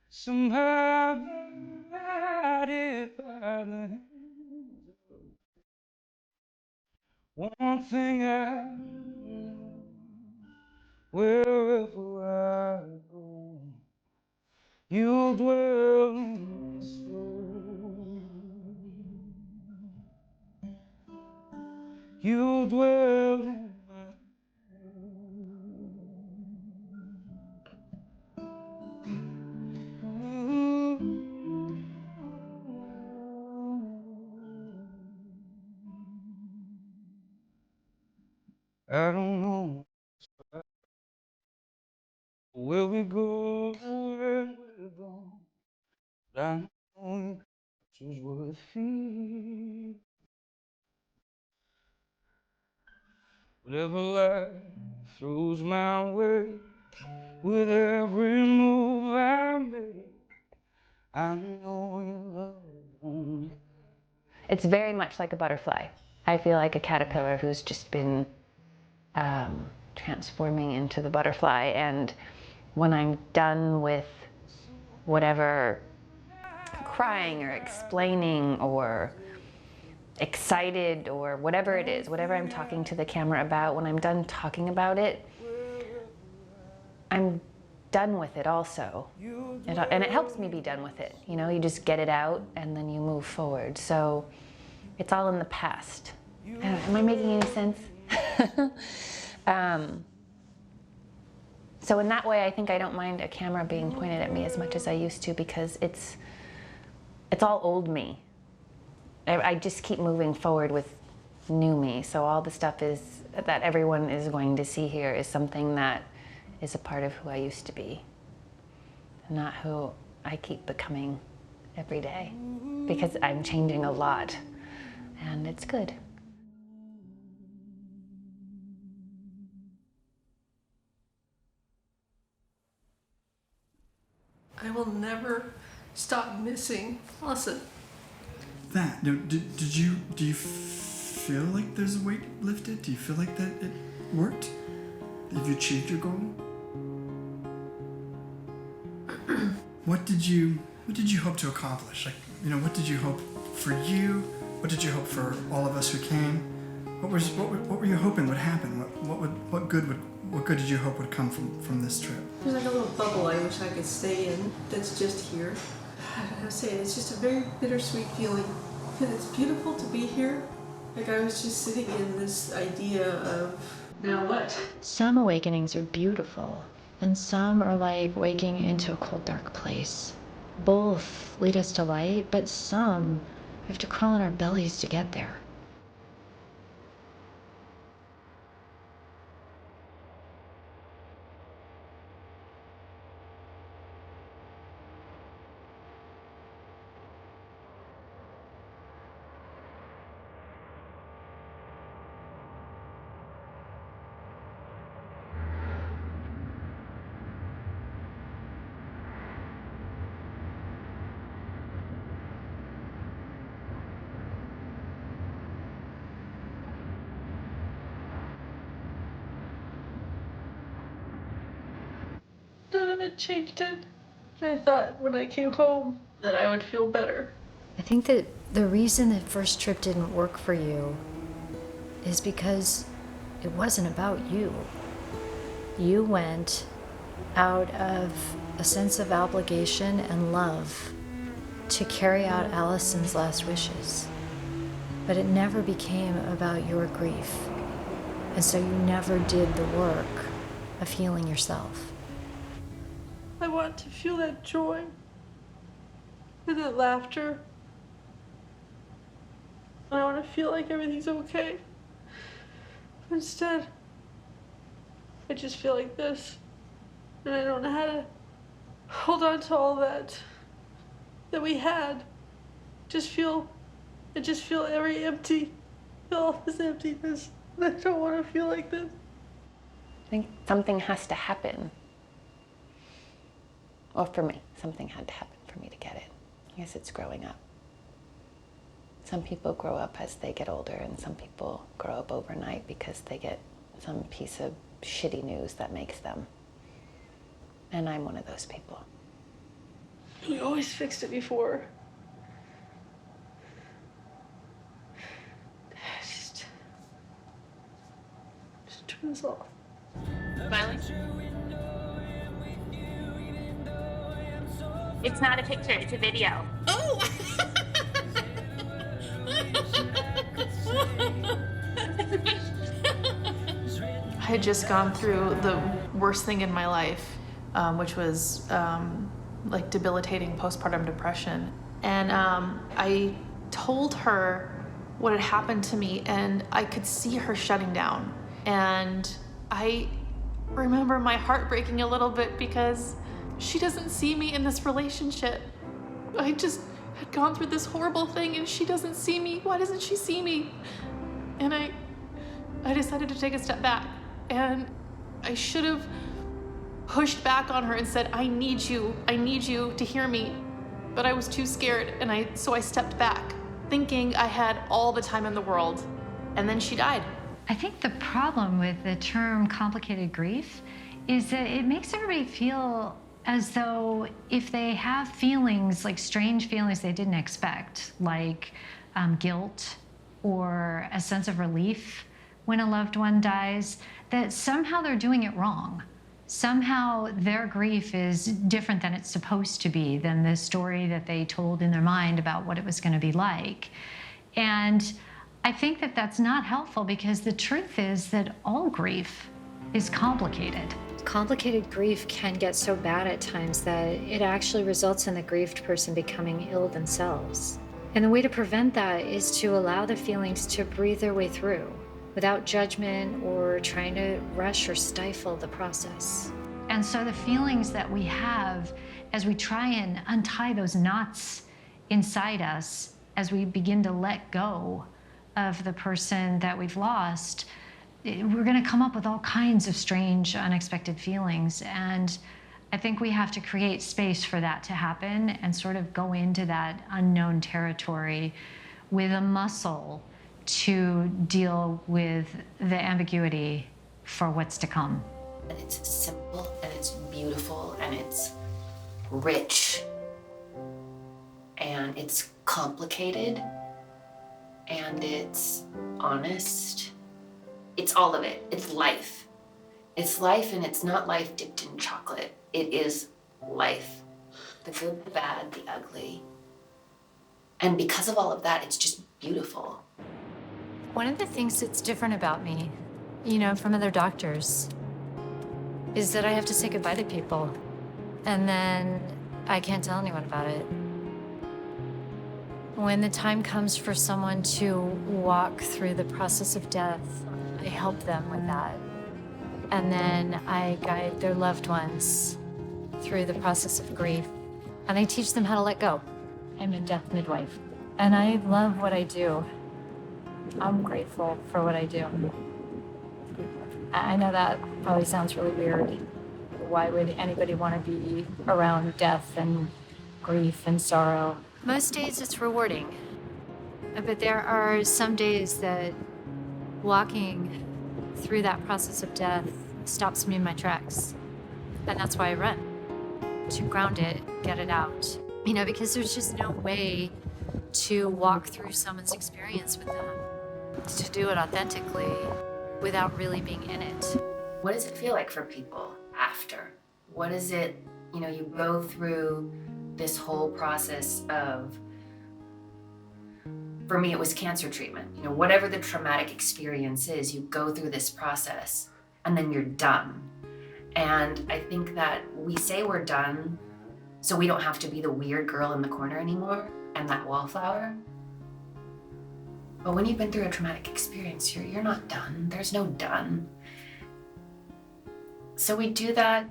somehow I it by the hand. One thing I know, wherever I go, you'll dwell in my soul. You'll dwell in my I don't know where we go, where we're going, but I know it's worth it. Whatever life throws my way, With every move I make, I know you love me. It's very much like a butterfly. I feel like a caterpillar who's just been transforming into the butterfly, and when I'm done with whatever crying or explaining or excited or whatever it is, whatever I'm talking to the camera about, when I'm done talking about it, I'm done with it also. And it helps me be done with it. You know, you just get it out and then you move forward. So it's all in the past. Am I making any sense? So in that way, I think I don't mind a camera being pointed at me as much as I used to, because it's all old me. I just keep moving forward with new me. So all the stuff that everyone is going to see here is something that is a part of who I used to be, not who I keep becoming every day, because I'm changing a lot, and it's good. I will never stop missing Allison. That, do you feel like there's a weight lifted? Do you feel like that it worked? Have you achieved your goal? What did you hope to accomplish? Like, you know, what did you hope for you? What did you hope for all of us who came? What were you hoping would happen? What good did you hope would come from this trip? There's like a little bubble I wish I could stay in that's just here. I don't know how to say it. It's just a very bittersweet feeling. Because it's beautiful to be here. Like I was just sitting in this idea of, now what? Some awakenings are beautiful, and some are like waking into a cold, dark place. Both lead us to light, but some we have to crawl on our bellies to get there. None of it changed it. I thought when I came home that I would feel better. I think that the reason the first trip didn't work for you is because it wasn't about you. You went out of a sense of obligation and love to carry out Allison's last wishes. But it never became about your grief. And so you never did the work of healing yourself. I want to feel that joy and that laughter. I want to feel like everything's okay. Instead, I just feel like this. And I don't know how to hold on to all that we had. I just feel very empty. I feel all this emptiness. And I don't want to feel like this. I think something has to happen. Or for me, something had to happen for me to get it. I guess it's growing up. Some people grow up as they get older, and some people grow up overnight because they get some piece of shitty news that makes them. And I'm one of those people. We always fixed it before. Just turn this off. Smiling? It's not a picture, it's a video. Oh! I had just gone through the worst thing in my life, which was like debilitating postpartum depression. And I told her what had happened to me, and I could see her shutting down. And I remember my heart breaking a little bit because she doesn't see me in this relationship. I just had gone through this horrible thing and she doesn't see me. Why doesn't she see me? And I decided to take a step back, and I should have pushed back on her and said, I need you to hear me. But I was too scared, and so I stepped back, thinking I had all the time in the world. And then she died. I think the problem with the term complicated grief is that it makes everybody feel as though if they have feelings, like strange feelings they didn't expect, like guilt or a sense of relief when a loved one dies, that somehow they're doing it wrong. Somehow their grief is different than it's supposed to be, than the story that they told in their mind about what it was going to be like. And I think that that's not helpful, because the truth is that all grief is complicated. Complicated grief can get so bad at times that it actually results in the grieved person becoming ill themselves. And the way to prevent that is to allow the feelings to breathe their way through without judgment or trying to rush or stifle the process. And so the feelings that we have as we try and untie those knots inside us, as we begin to let go of the person that we've lost, we're going to come up with all kinds of strange, unexpected feelings. And I think we have to create space for that to happen and sort of go into that unknown territory with a muscle to deal with the ambiguity for what's to come. And it's simple, and it's beautiful, and it's rich, and it's complicated, and it's honest. It's all of it. It's life. It's life, and it's not life dipped in chocolate. It is life. The good, the bad, the ugly. And because of all of that, it's just beautiful. One of the things that's different about me, from other doctors, is that I have to say goodbye to people, and then I can't tell anyone about it. When the time comes for someone to walk through the process of death, I help them with that. And then I guide their loved ones through the process of grief, and I teach them how to let go. I'm a death midwife, and I love what I do. I'm grateful for what I do. I know that probably sounds really weird. Why would anybody want to be around death and grief and sorrow? Most days it's rewarding, but there are some days that walking through that process of death stops me in my tracks. And that's why I run, to ground it, get it out. Because there's just no way to walk through someone's experience with them, to do it authentically without really being in it. What does it feel like for people after? What is it, you go through this whole process of, for me, it was cancer treatment. Whatever the traumatic experience is, you go through this process and then you're done. And I think that we say we're done so we don't have to be the weird girl in the corner anymore and that wallflower. But when you've been through a traumatic experience, you're not done. There's no done. So we do that.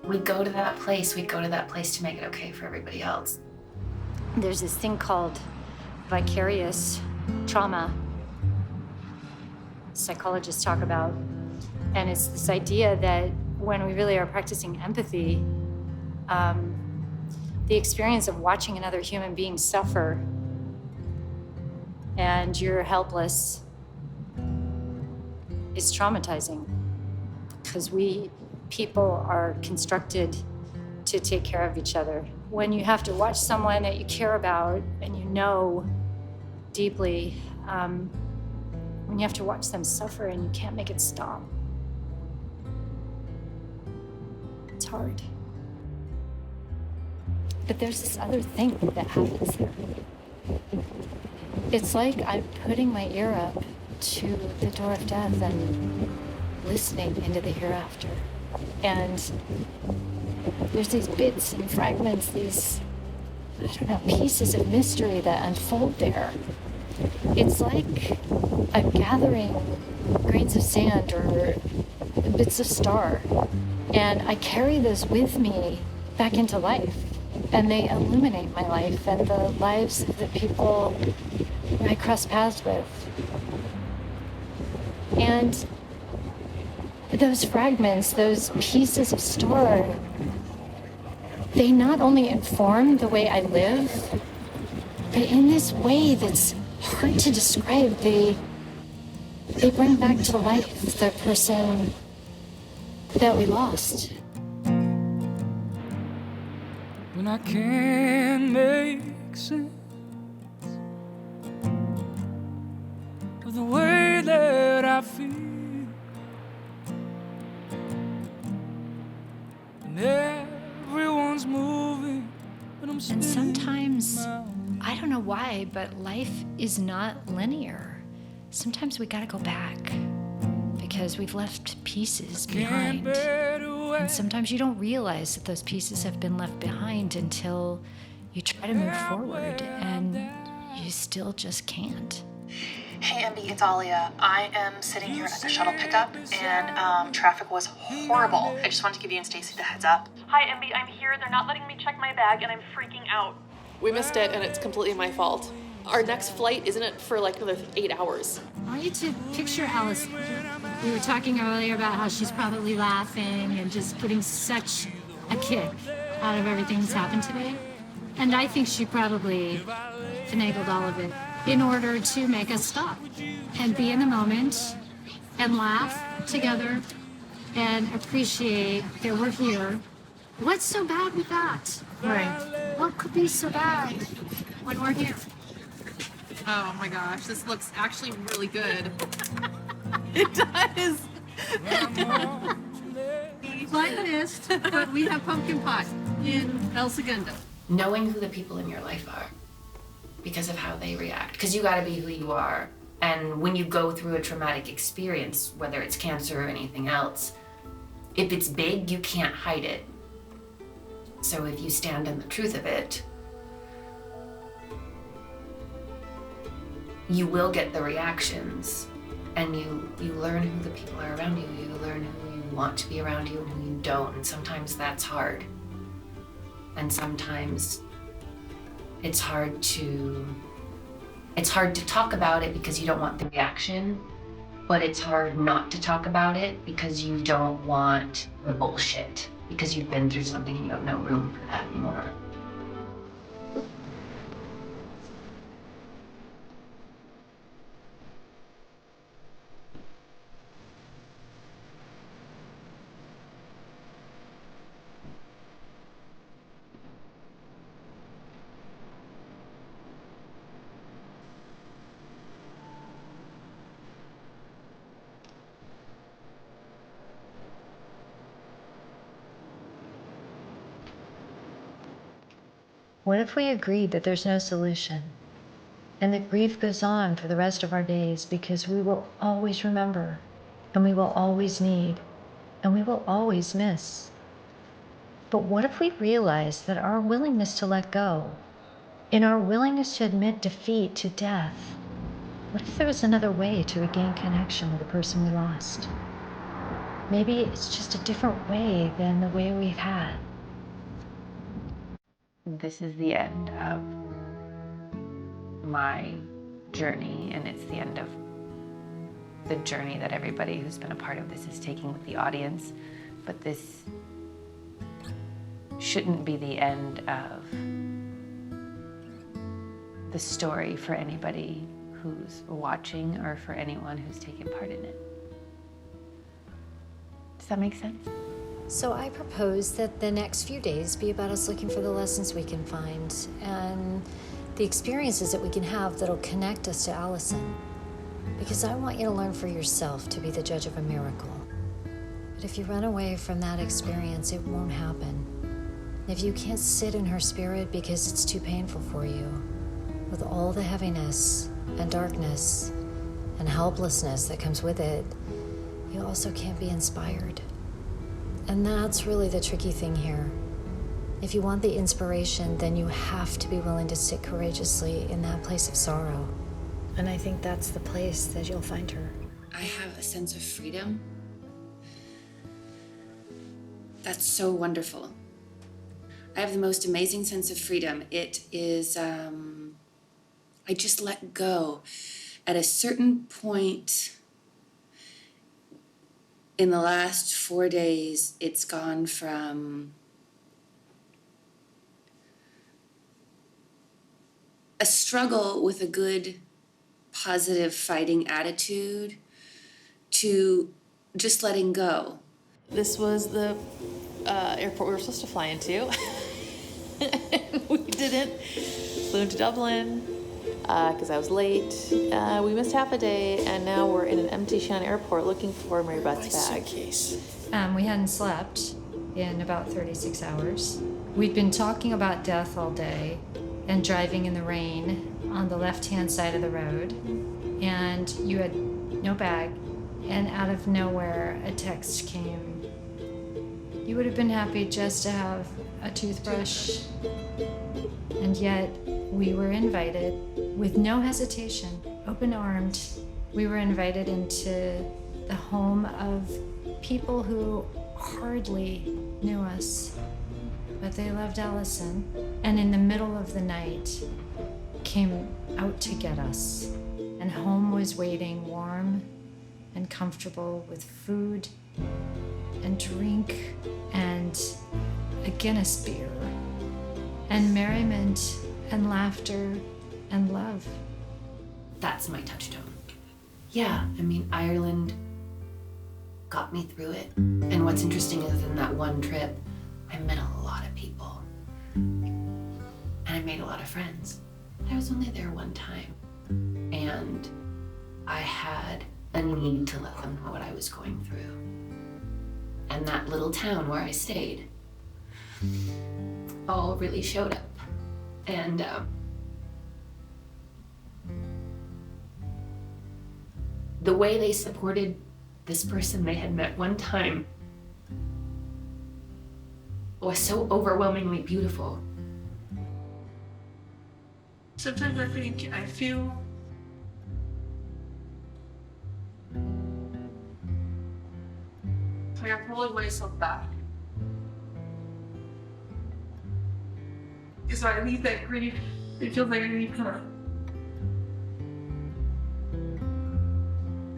We go to that place. We go to that place to make it okay for everybody else. There's this thing called vicarious trauma psychologists talk about. And it's this idea that when we really are practicing empathy, the experience of watching another human being suffer and you're helpless is traumatizing, because we people are constructed to take care of each other. When you have to watch someone that you care about and you know deeply, when you have to watch them suffer and you can't make it stop, it's hard. But there's this other thing that happens there. It's like I'm putting my ear up to the door of death and listening into the hereafter. And there's these bits and fragments, these, pieces of mystery that unfold there. It's like I'm gathering grains of sand or bits of star, and I carry those with me back into life, and they illuminate my life and the lives of the people I cross paths with. And those fragments, those pieces of story, they not only inform the way I live, but in this way that's hard to describe, they bring back to life the person that we lost. When I can't make sense of the way that I feel, and everyone's moving, but I'm And sometimes, I don't know why, but life is not linear. Sometimes we gotta go back because we've left pieces behind. And sometimes you don't realize that those pieces have been left behind until you try to move forward and you still just can't. Hey, Emby, it's Alia. I am sitting here at the shuttle pickup, and traffic was horrible. I just wanted to give you and Staci the heads up. Hi, Emby. I'm here. They're not letting me check my bag, and I'm freaking out. We missed it, and it's completely my fault. Our next flight isn't for like another 8 hours. I want you to picture Allison. We were talking earlier about how she's probably laughing and just getting such a kick out of everything that's happened today. And I think she probably finagled all of it in order to make us stop and be in the moment and laugh together and appreciate that we're here. What's so bad with that? Right. What could be so bad when we're here? Oh my gosh, this looks actually really good. It does. Like this, but we have pumpkin pie in El Segundo. Knowing who the people in your life are because of how they react. Because you gotta be who you are. And when you go through a traumatic experience, whether it's cancer or anything else, if it's big, you can't hide it. So if you stand in the truth of it, you will get the reactions, and you learn who the people are around you. You learn who you want to be around you and who you don't. And sometimes that's hard. And sometimes it's hard to talk about it because you don't want the reaction, but it's hard not to talk about it because you don't want the bullshit, because you've been through something and you have no room for that anymore. What if we agreed that there's no solution and that grief goes on for the rest of our days because we will always remember and we will always need and we will always miss? But what if we realized that our willingness to let go, in our willingness to admit defeat to death, what if there was another way to regain connection with the person we lost? Maybe it's just a different way than the way we've had. This is the end of my journey, and it's the end of the journey that everybody who's been a part of this is taking with the audience. But this shouldn't be the end of the story for anybody who's watching or for anyone who's taken part in it. Does that make sense? So I propose that the next few days be about us looking for the lessons we can find and the experiences that we can have that'll connect us to Allison. Because I want you to learn for yourself to be the judge of a miracle. But if you run away from that experience, it won't happen. If you can't sit in her spirit because it's too painful for you, with all the heaviness and darkness and helplessness that comes with it, you also can't be inspired. And that's really the tricky thing here. If you want the inspiration, then you have to be willing to sit courageously in that place of sorrow. And I think that's the place that you'll find her. I have a sense of freedom. That's so wonderful. I have the most amazing sense of freedom. It is, I just let go. At a certain point, in the last 4 days, it's gone from a struggle with a good, positive fighting attitude to just letting go. This was the airport we were supposed to fly into. We didn't. Flew into Dublin because I was late. We missed half a day, and now we're in an empty Shannon airport looking for Mary Beth's bag. We hadn't slept in about 36 hours. We'd been talking about death all day and driving in the rain on the left-hand side of the road, and you had no bag, and out of nowhere a text came. You would have been happy just to have a toothbrush, and yet we were invited with no hesitation, open-armed. We were invited into the home of people who hardly knew us, but they loved Allison, and in the middle of the night came out to get us, and home was waiting warm and comfortable with food and drink and a Guinness beer and merriment and laughter and love. That's my touchstone. Yeah, I mean, Ireland got me through it. And what's interesting is in that one trip, I met a lot of people. And I made a lot of friends. I was only there one time. And I had a need to let them know what I was going through. And that little town where I stayed all really showed up. And the way they supported this person they had met one time was so overwhelmingly beautiful. Sometimes I feel like I'm pulling myself back. Because when I leave that grief, it feels like I need her.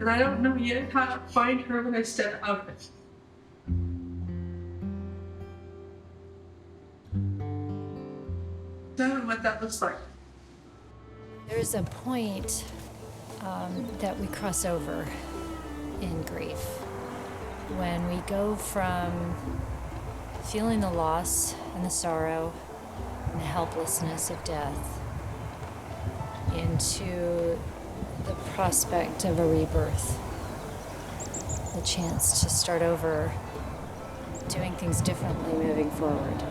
And I don't know yet how to find her when I step out of it. I don't know what that looks like. There's a point that we cross over in grief when we go from feeling the loss and the sorrow and the helplessness of death into the prospect of a rebirth, the chance to start over, doing things differently moving forward.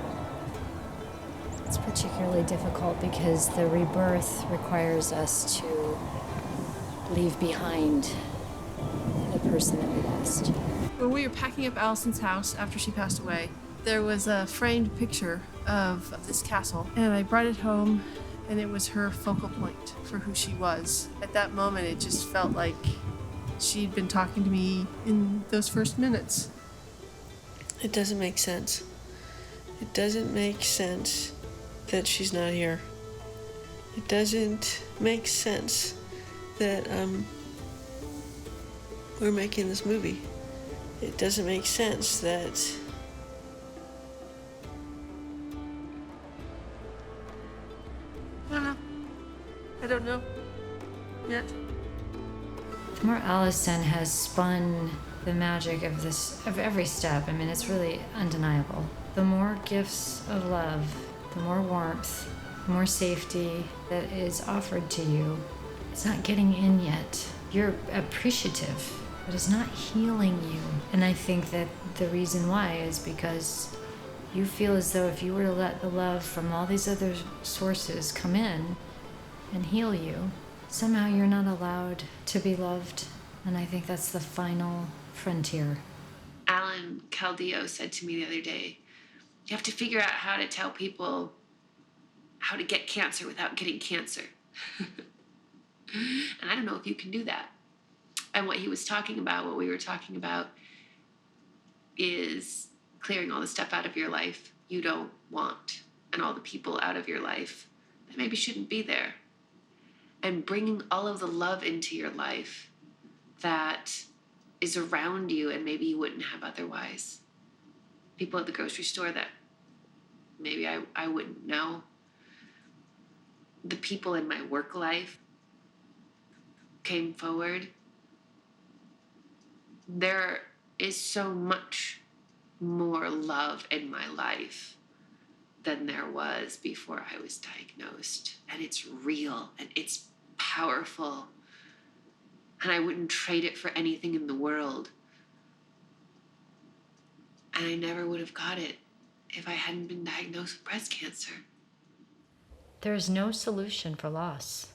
It's particularly difficult because the rebirth requires us to leave behind the person that we lost. When we were packing up Allison's house after she passed away, there was a framed picture of this castle, and I brought it home, and it was her focal point for who she was. At that moment, it just felt like she'd been talking to me in those first minutes. It doesn't make sense. It doesn't make sense that she's not here. It doesn't make sense that we're making this movie. It doesn't make sense that I don't know yet. The more Allison has spun the magic of every step, I mean, it's really undeniable. The more gifts of love, the more warmth, the more safety that is offered to you. It's not getting in yet. You're appreciative, but it's not healing you. And I think that the reason why is because you feel as though if you were to let the love from all these other sources come in and heal you, somehow you're not allowed to be loved. And I think that's the final frontier. Alan Caldillo said to me the other day, you have to figure out how to tell people how to get cancer without getting cancer. And I don't know if you can do that. And what he was talking about, what we were talking about, is clearing all the stuff out of your life you don't want, and all the people out of your life that maybe shouldn't be there, and bringing all of the love into your life that is around you and maybe you wouldn't have otherwise. People at the grocery store that maybe I wouldn't know. The people in my work life came forward. There is so much more love in my life than there was before I was diagnosed. And it's real and it's powerful. And I wouldn't trade it for anything in the world. And I never would have got it if I hadn't been diagnosed with breast cancer. There is no solution for loss.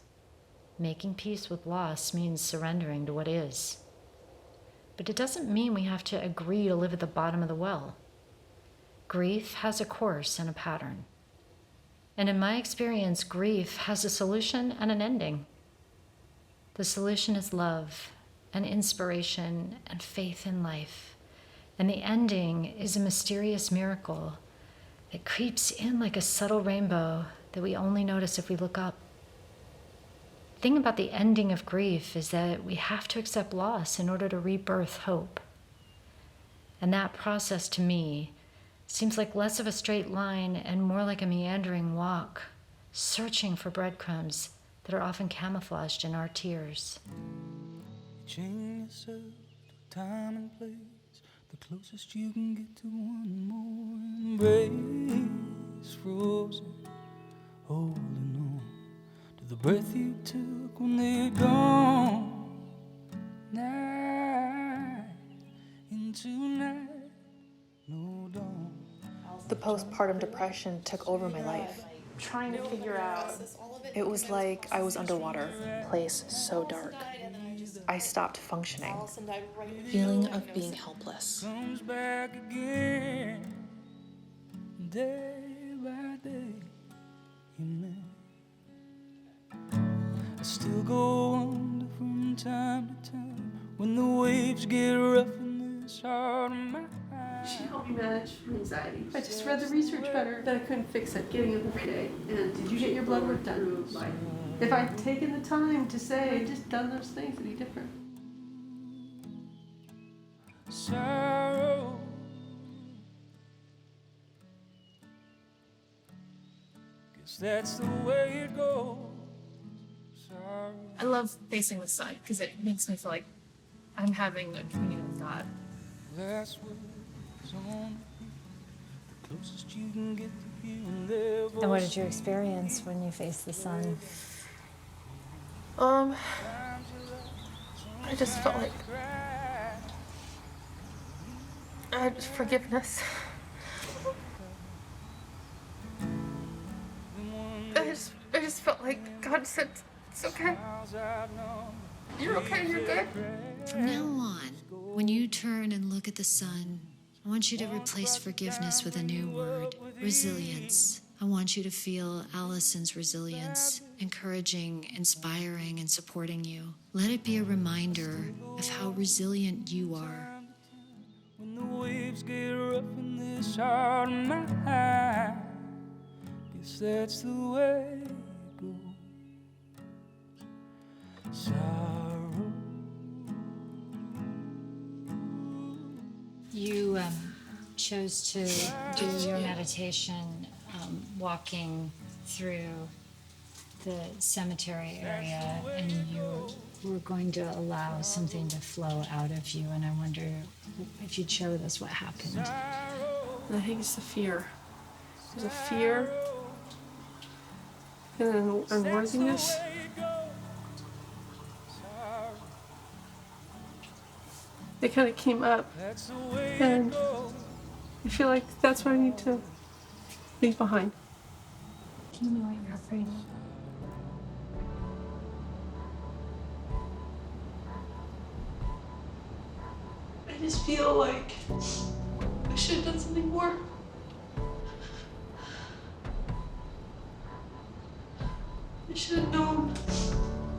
Making peace with loss means surrendering to what is. But it doesn't mean we have to agree to live at the bottom of the well. Grief has a course and a pattern. And in my experience, grief has a solution and an ending. The solution is love and inspiration and faith in life. And the ending is a mysterious miracle that creeps in like a subtle rainbow that we only notice if we look up. The thing about the ending of grief is that we have to accept loss in order to rebirth hope. And that process to me seems like less of a straight line and more like a meandering walk, searching for breadcrumbs that are often camouflaged in our tears. Chain yourself to time and place, the closest you can get to one more embrace, frozen, holding on to the breath you took when they're gone. Night into night, no dawn. The postpartum depression took over my life. Trying to figure out, it was like I was underwater, place so dark. I stopped functioning. Feeling of being helpless. Comes back again, day by day. You may. I still go under from time to time when the waves get rough in this heart of mine. She helped me manage anxiety. I just read the research better, that I couldn't fix it. Getting up every day. And did you get your blood work done? If I'd taken the time to say, just done those things, it'd be different. Sorrow. Guess that's the way it goes. Sorrow. I love facing the sun because it makes me feel like I'm having a communion with God. That's what's on the closest you can get to hearing their voice. And what did you experience when you faced the sun? I just felt like I had forgiveness. I just felt like God said, it's okay. You're okay, you're good. From now on, when you turn and look at the sun, I want you to replace forgiveness with a new word, resilience. I want you to feel Allison's resilience, encouraging, inspiring, and supporting you. Let it be a reminder of how resilient you are. When the waves get rough in this heart of mine, guess that's the way it goes. Sorrow. You chose to do your meditation walking through the cemetery area, and you were going to allow something to flow out of you, and I wonder if you'd share with us what happened. And I think it's the fear. There's a fear and an unworthiness. They kind of came up, and I feel like that's what I need to leave behind. Tell me what you're afraid of. I just feel like I should have done something more. I should have known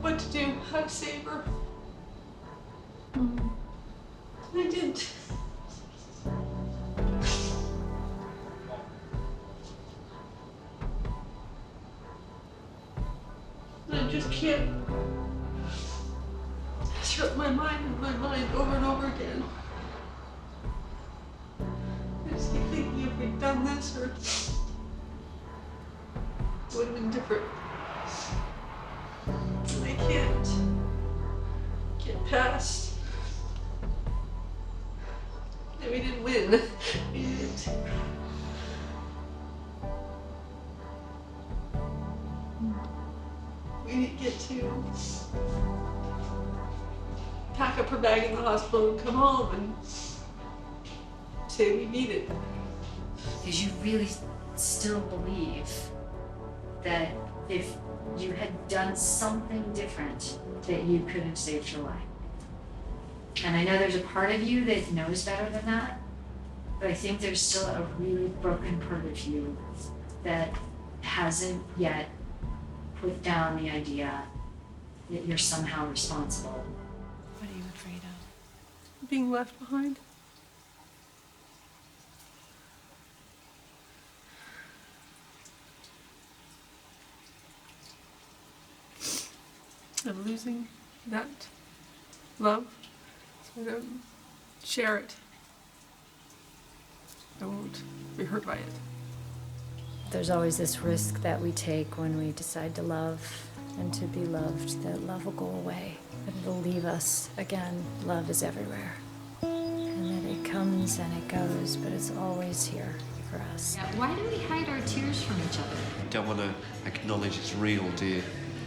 what to do, how to save her. I didn't. I just can't shut my mind over and over again. I just keep thinking if we'd done this, or it would have been different. And I can't get past that we didn't win. We didn't. We didn't get to pack up her bag in the hospital and come home and say we need it. Because you really still believe that if you had done something different, that you could have saved her life. And I know there's a part of you that knows better than that, but I think there's still a really broken part of you that hasn't yet put down the idea that you're somehow responsible. What are you afraid of? Being left behind. Of losing that love, so I don't share it. I won't be hurt by it. There's always this risk that we take when we decide to love and to be loved, that love will go away, that it'll leave us again. Love is everywhere. And that it comes and it goes, but it's always here for us. Yeah, why do we hide our tears from each other? You don't want to acknowledge it's real, do you?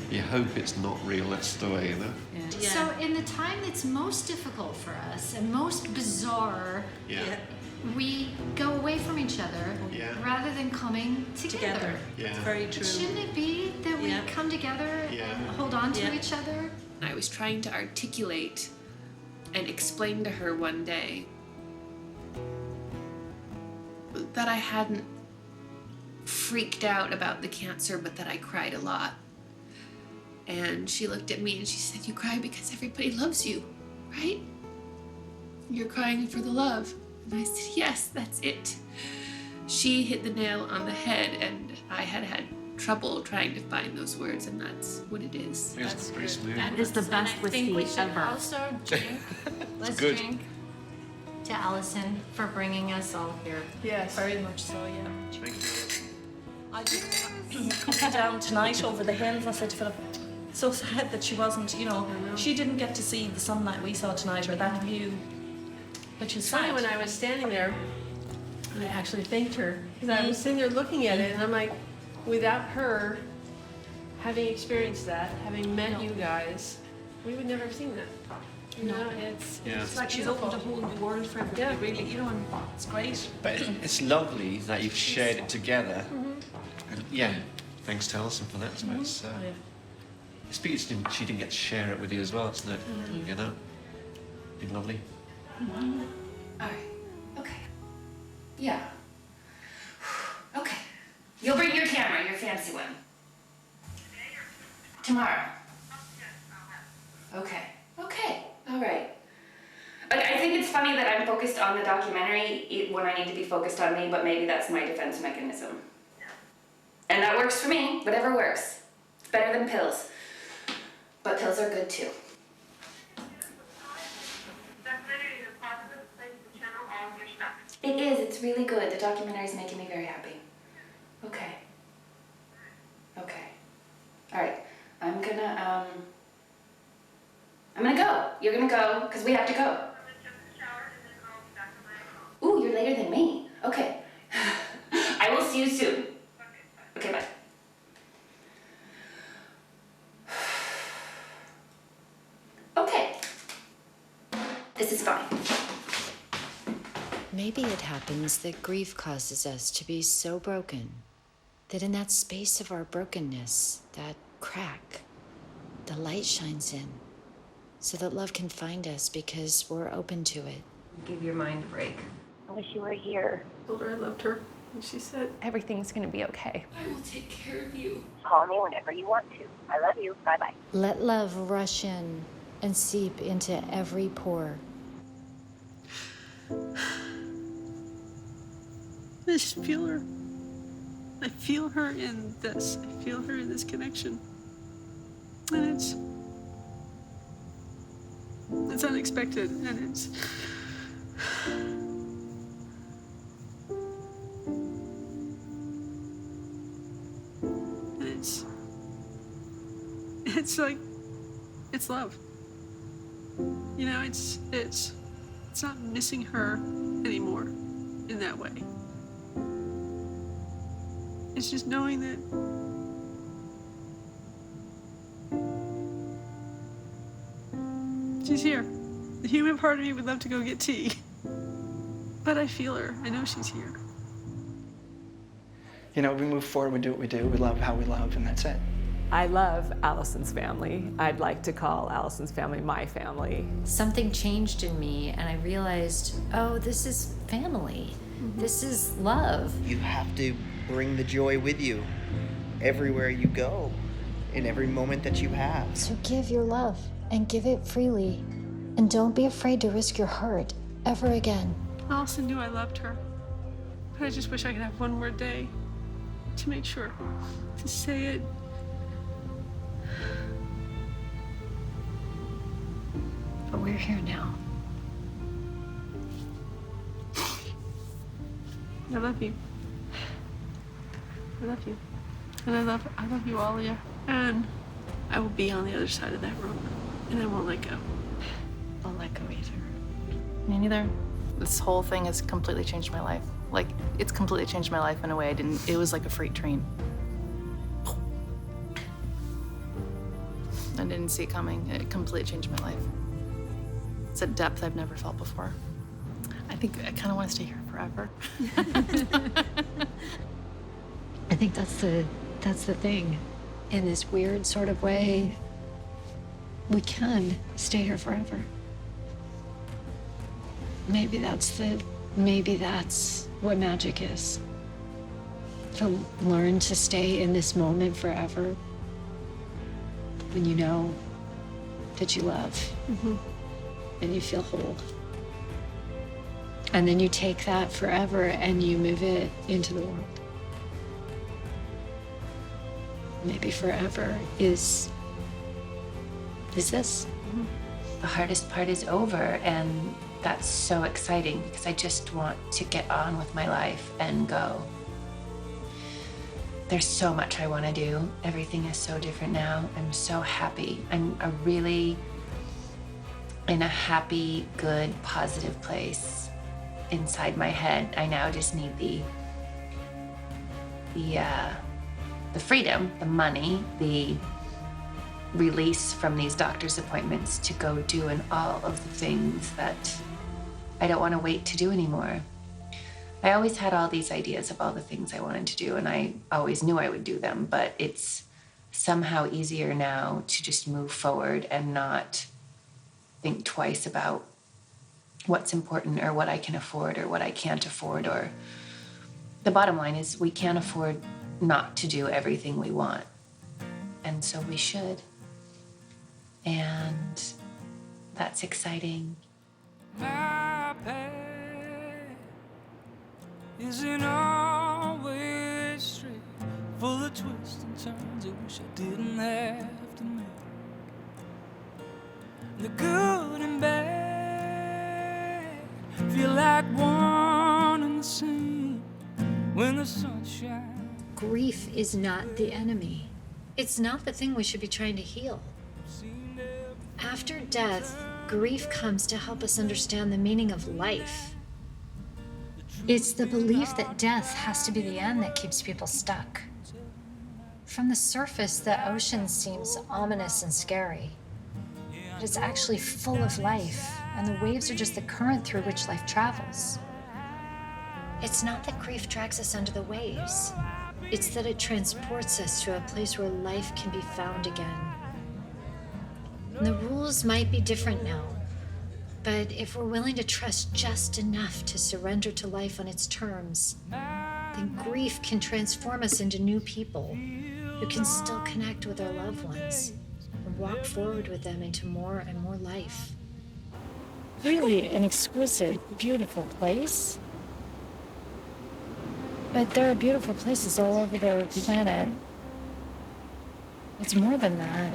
You hope it's not real, that's the way, you know? Yeah. So in the time that's most difficult for us and most bizarre, we go away from each other rather than coming together. Yeah. It's very true. Shouldn't it be that we come together and hold on to each other? I was trying to articulate and explain to her one day that I hadn't freaked out about the cancer, but that I cried a lot. And she looked at me and she said, "You cry because everybody loves you, right? You're crying for the love." And I said, "Yes, that's it." She hit the nail on the head, and I had trouble trying to find those words, and that's what it is. That's pretty smooth. That is the best whiskey ever. Also drink. Let's good. drink to Allison for bringing us all here. Yes, very much so, yeah. I just put down tonight over the hills. I said to Philip, so sad that she wasn't, you know, she didn't get to see the sunlight we saw tonight or that view, which is Funny, sad. when I was standing there, I actually thanked her, because I was sitting there looking at it, and I'm like, without her having experienced that, having met you guys, we would never have seen that. You know, It's like she's opened a whole new world for everybody, really, you know, and it's great. But it's lovely that you've shared it together. And yeah, thanks to Allison for that. It's because she didn't get to share it with you as well, isn't it? You know? Been lovely. Alright. Okay. Yeah. Okay. You'll bring your camera, your fancy one. Tomorrow. Okay. Okay. Alright. But I think it's funny that I'm focused on the documentary when I need to be focused on me, but maybe that's my defense mechanism. And that works for me. Whatever works. It's better than pills. But pills are good too. It is. It's really good. The documentary is making me very happy. Okay. Okay. All right. I'm gonna go. You're gonna go because we have to go. Ooh, you're later than me. Okay. I will see you soon. Okay, bye. Okay. This is fine. Maybe it happens that grief causes us to be so broken that in that space of our brokenness, that crack, the light shines in so that love can find us because we're open to it. Give your mind a break. I wish you were here. I told her I loved her, and she said, Everything's gonna be okay. I will take care of you. Call me whenever you want to. I love you. Bye-bye. Let love rush in and seep into every pore. I just feel her. I feel her in this. I feel her in this connection. And It's unexpected, and it's like, it's love. You know, it's not missing her anymore in that way. It's just knowing that she's here. The human part of me would love to go get tea, but I feel her. I know she's here. You know, we move forward, we do what we do, we love how we love, and that's it. I love Allison's family. I'd like to call Allison's family my family. Something changed in me, and I realized, oh, this is family. This is love. You have to bring the joy with you everywhere you go, in every moment that you have. So give your love and give it freely. And don't be afraid to risk your heart ever again. Allison knew I loved her, but I just wish I could have one more day to make sure, to say it. But we're here now. I love you. I love you. And I love you, Alia. And I will be on the other side of that rope, and I won't let go. I'll let go either. Me neither. This whole thing has completely changed my life. Like, it's completely changed my life in a way it was like a freight train. I didn't see it coming. It completely changed my life. It's a depth I've never felt before. I think I kind of want to stay here forever. I think that's the thing. In this weird sort of way, we can stay here forever. Maybe that's what magic is. To learn to stay in this moment forever when you know that you love and you feel whole. And then you take that forever and you move it into the world. Maybe forever is this. The hardest part is over, and that's so exciting because I just want to get on with my life and go. There's so much I want to do. Everything is so different now. I'm so happy. I'm really in a happy, good, positive place inside my head. I now just need the freedom, the money, the release from these doctor's appointments to go doing all of the things that I don't want to wait to do anymore. I always had all these ideas of all the things I wanted to do, and I always knew I would do them, but it's somehow easier now to just move forward and not think twice about what's important or what I can afford or what I can't afford. Or the bottom line is we can't afford not to do everything we want, and so we should. And that's exciting. My path isn't always straight, full of twists and turns I wish I didn't have to make. The good and bad feel like one and the same when the sun shines. Grief is not the enemy. It's not the thing we should be trying to heal. After death, grief comes to help us understand the meaning of life. It's the belief that death has to be the end that keeps people stuck. From the surface, the ocean seems ominous and scary. But it's actually full of life, and the waves are just the current through which life travels. It's not that grief drags us under the waves. It's that it transports us to a place where life can be found again. And the rules might be different now, but if we're willing to trust just enough to surrender to life on its terms, then grief can transform us into new people who can still connect with our loved ones and walk forward with them into more and more life. Really an exquisite, beautiful place. But there are beautiful places all over the planet. It's more than that.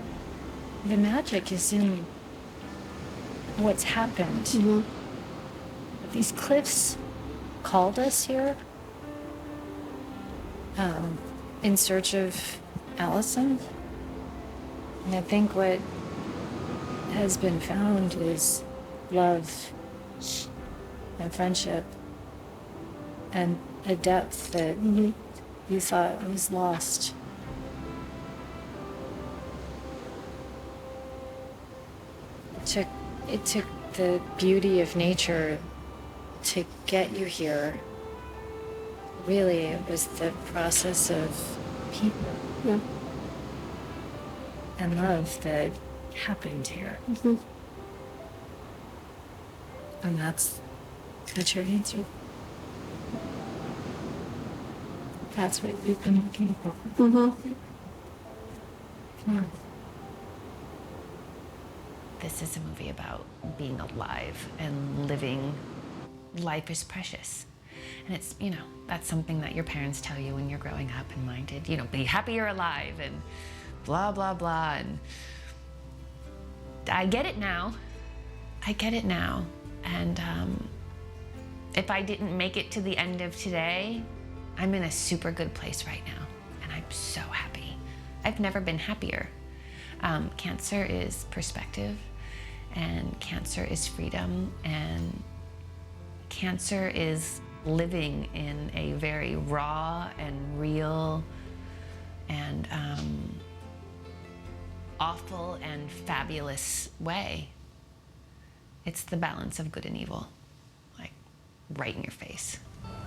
The magic is in what's happened. These cliffs called us here in search of Allison. And I think what has been found is love and friendship and a depth that you thought was lost. It took the beauty of nature to get you here. Really, it was the process of people and love that happened here. And that's your answer. That's what you've been looking for. Yeah. This is a movie about being alive and living. Life is precious. And it's, that's something that your parents tell you when you're growing up and minded, be happy you're alive and blah, blah, blah. And I get it now. And if I didn't make it to the end of today, I'm in a super good place right now. And I'm so happy. I've never been happier. Cancer is perspective, and cancer is freedom, and cancer is living in a very raw and real and awful and fabulous way. It's the balance of good and evil, like right in your face.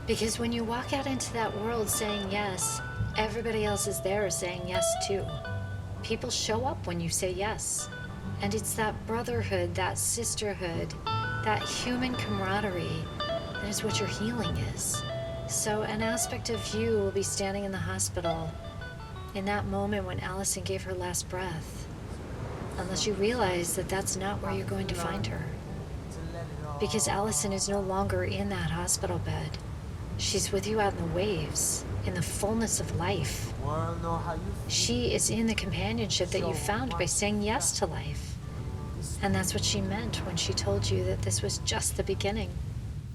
Because when you walk out into that world saying yes, everybody else is there saying yes too. People show up when you say yes. And it's that brotherhood, that sisterhood, that human camaraderie that is what your healing is. So an aspect of you will be standing in the hospital in that moment when Allison gave her last breath, unless you realize that that's not where you're going to find her. Because Allison is no longer in that hospital bed. She's with you out in the waves, in the fullness of life. She is in the companionship that you found by saying yes to life. And that's what she meant when she told you that this was just the beginning.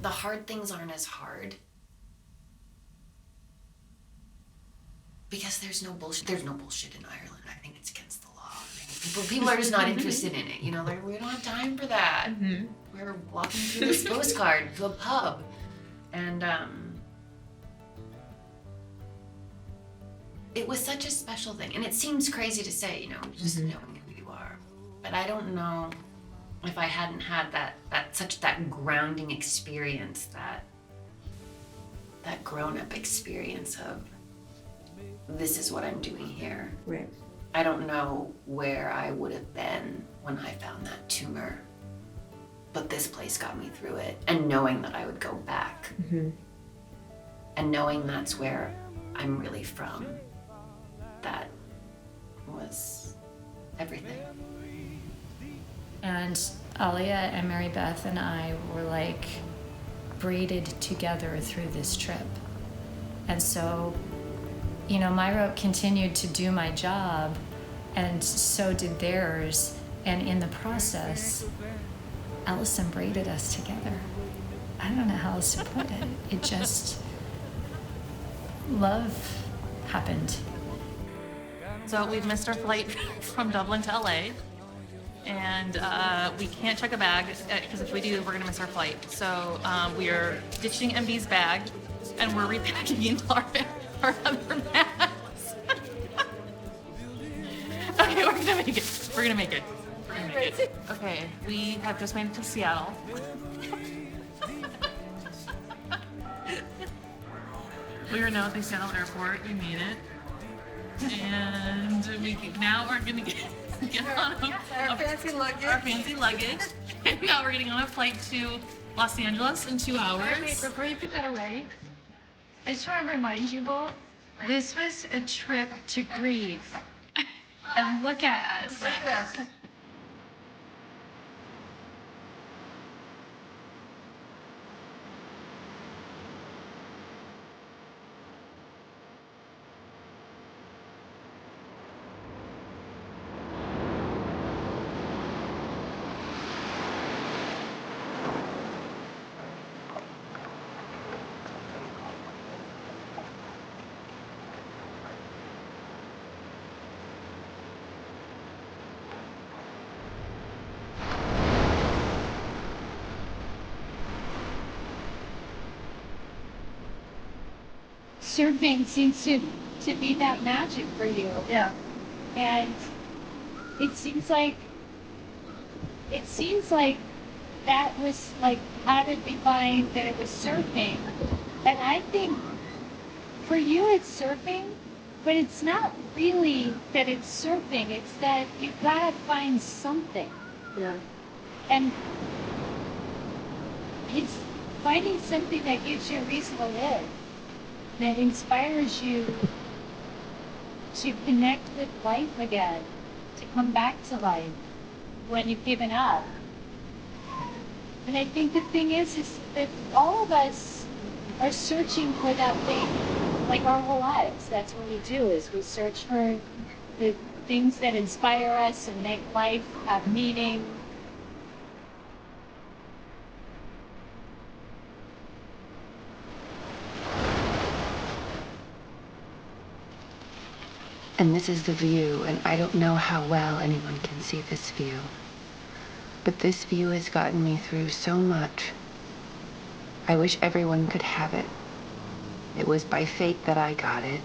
The hard things aren't as hard because there's no bullshit. There's no bullshit in Ireland. I think it's against the law. People are just not interested in it. We don't have time for that. We're walking through this postcard to a pub, and it was such a special thing. And it seems crazy to say, just knowing who you are, but I don't know if I hadn't had that grounding experience, that grown-up experience of this is what I'm doing here. Right. I don't know where I would have been when I found that tumor, but this place got me through it. And knowing that I would go back, and knowing that's where I'm really from, that was everything. And Alia and Mary Beth and I were like braided together through this trip. And so, my rope continued to do my job, and so did theirs. And in the process, Allison braided us together. I don't know how else to put it. It just, love happened. So we've missed our flight from Dublin to LA. And we can't check a bag because if we do, we're gonna miss our flight. So we are ditching MB's bag and we're repacking our other bags. Okay, we're gonna make it. We're gonna make it. Okay, we have just made it to Seattle. We are now at the Seattle airport. We made it. And we now are gonna get on our fancy luggage. And now we're getting on a flight to Los Angeles in 2 hours. Wait, before you put that away, I just want to remind you both, this was a trip to grieve. And look at us. surfing seems to be that magic for you. Yeah. And it seems like that was like how to define that it was surfing. And I think for you it's surfing, but it's not really that it's surfing, it's that you've got to find something. Yeah. And it's finding something that gives you a reason to live, that inspires you to connect with life again, to come back to life when you've given up. And I think the thing is that all of us are searching for that thing, like our whole lives. That's what we do, is we search for the things that inspire us and make life have meaning. And this is the view, and I don't know how well anyone can see this view. But this view has gotten me through so much. I wish everyone could have it. It was by fate that I got it.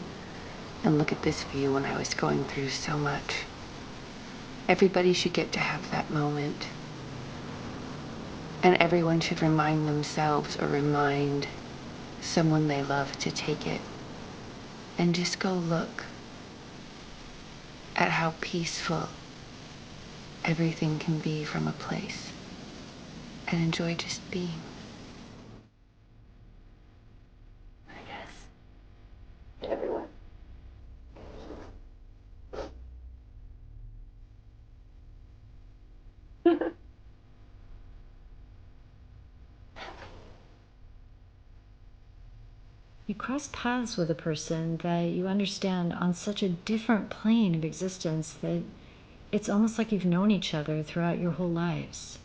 And look at this view when I was going through so much. Everybody should get to have that moment. And everyone should remind themselves or remind someone they love to take it. And just go look at how peaceful everything can be from a place, and enjoy just being. I guess. Everyone. You cross paths with a person that you understand on such a different plane of existence that it's almost like you've known each other throughout your whole lives.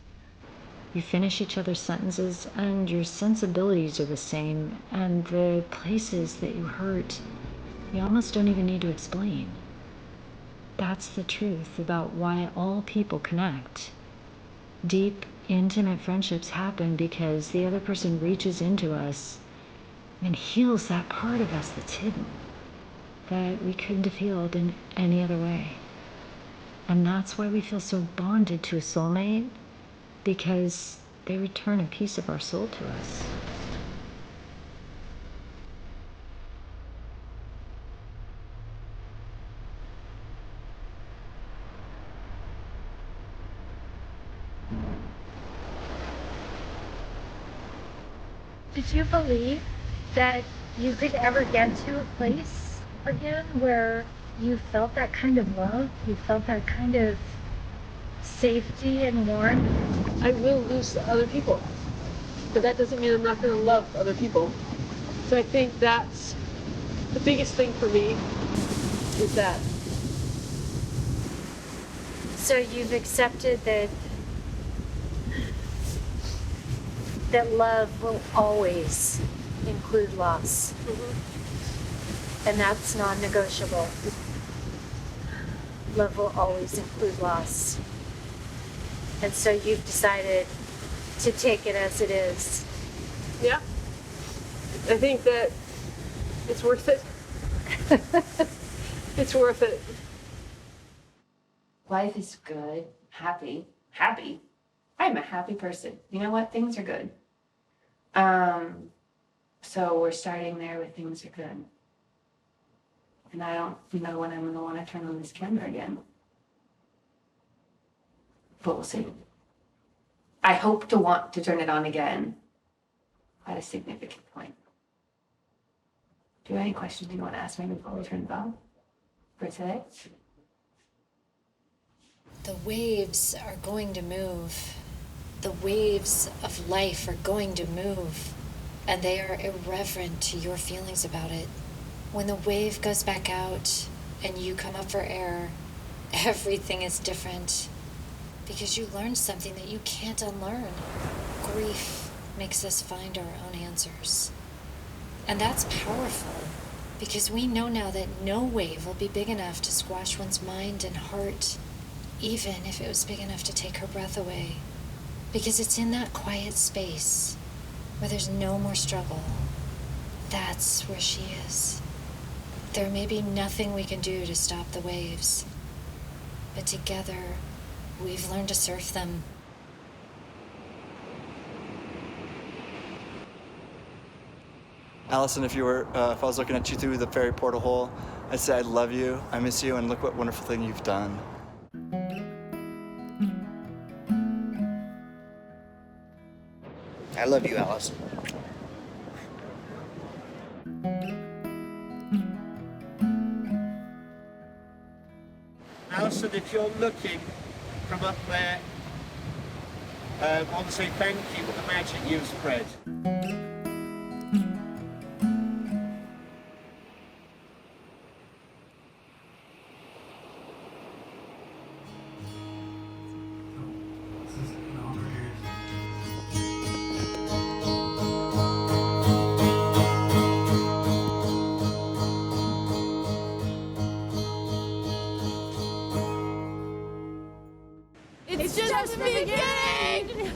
You finish each other's sentences and your sensibilities are the same, and the places that you hurt, you almost don't even need to explain. That's the truth about why all people connect. Deep, intimate friendships happen because the other person reaches into us and heals that part of us that's hidden, that we couldn't have healed in any other way. And that's why we feel so bonded to a soulmate, because they return a piece of our soul to us. Did you believe that you could ever get to a place again where you felt that kind of love, you felt that kind of safety and warmth? I will lose other people, but that doesn't mean I'm not going to love other people. So I think that's the biggest thing for me, is that. So you've accepted that love will always include loss. Mm-hmm. And that's non-negotiable. Love will always include loss. And so you've decided to take it as it is. Yeah. I think that it's worth it. It's worth it. Life is good, happy. I'm a happy person. You know what? Things are good. So we're starting there with things are good. And I don't know when I'm going to want to turn on this camera again. But we'll see. I hope to want to turn it on again at a significant point. Do you have any questions you want to ask me before we turn it on for today? The waves are going to move. The waves of life are going to move, and they are irreverent to your feelings about it. When the wave goes back out and you come up for air, everything is different because you learned something that you can't unlearn. Grief makes us find our own answers. And that's powerful because we know now that no wave will be big enough to squash one's mind and heart, even if it was big enough to take her breath away. Because it's in that quiet space where there's no more struggle, That's where she is. There may be nothing we can do to stop the waves, but together, we've learned to surf them. Allison, if I was looking at you through the ferry portal hole, I'd say I love you, I miss you, and look what wonderful thing you've done. I love you, Allison. Allison, if you're looking from up there, I want to say thank you for the magic you've spread. It's just beginning!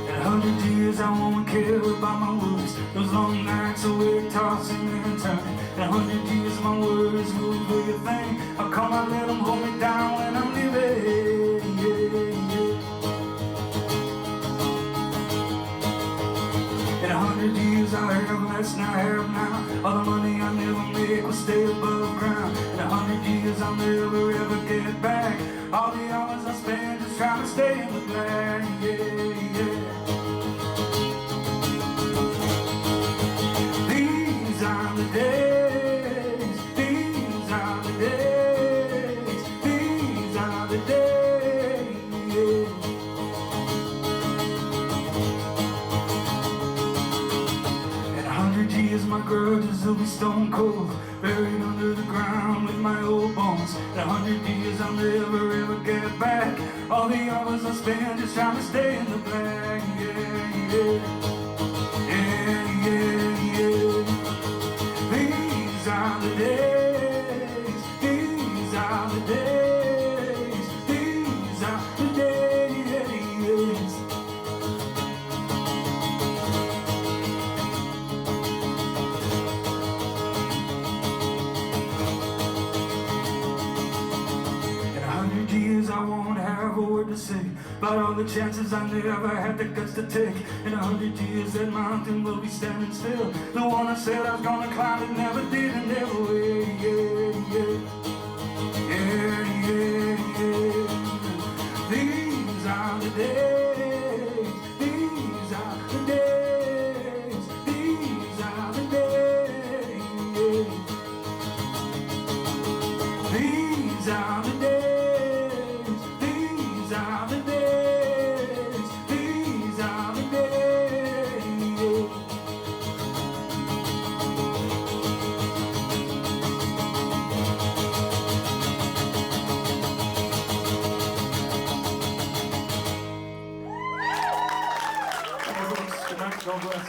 In 100 years I won't care about my words. Those long nights away tossing and turning. In 100 years my words will be a thing. I'll come and let them hold me down when I'm leaving. In 100 years I have less than I have now. All the money I never make will stay above ground. In 100 years I'll never ever get back all the hours I spend just trying to stay in the black. These are the days, these are the days, these are the days. In 100 years my grudges will be stone cold, buried under the ground with my old bones. In 100 years I'll never ever get back all the hours I spend just trying to stay in the black. These are the days, these are the days, these are the days. In 100 years I won't have a word to say about all the chances I never had the guts to take. In 100 years that mountain will be standing still. The one I said I was gonna climb it never did and never will. These are the days, these are the days, these are the days. These are the days, these are the days, these are the days. God bless.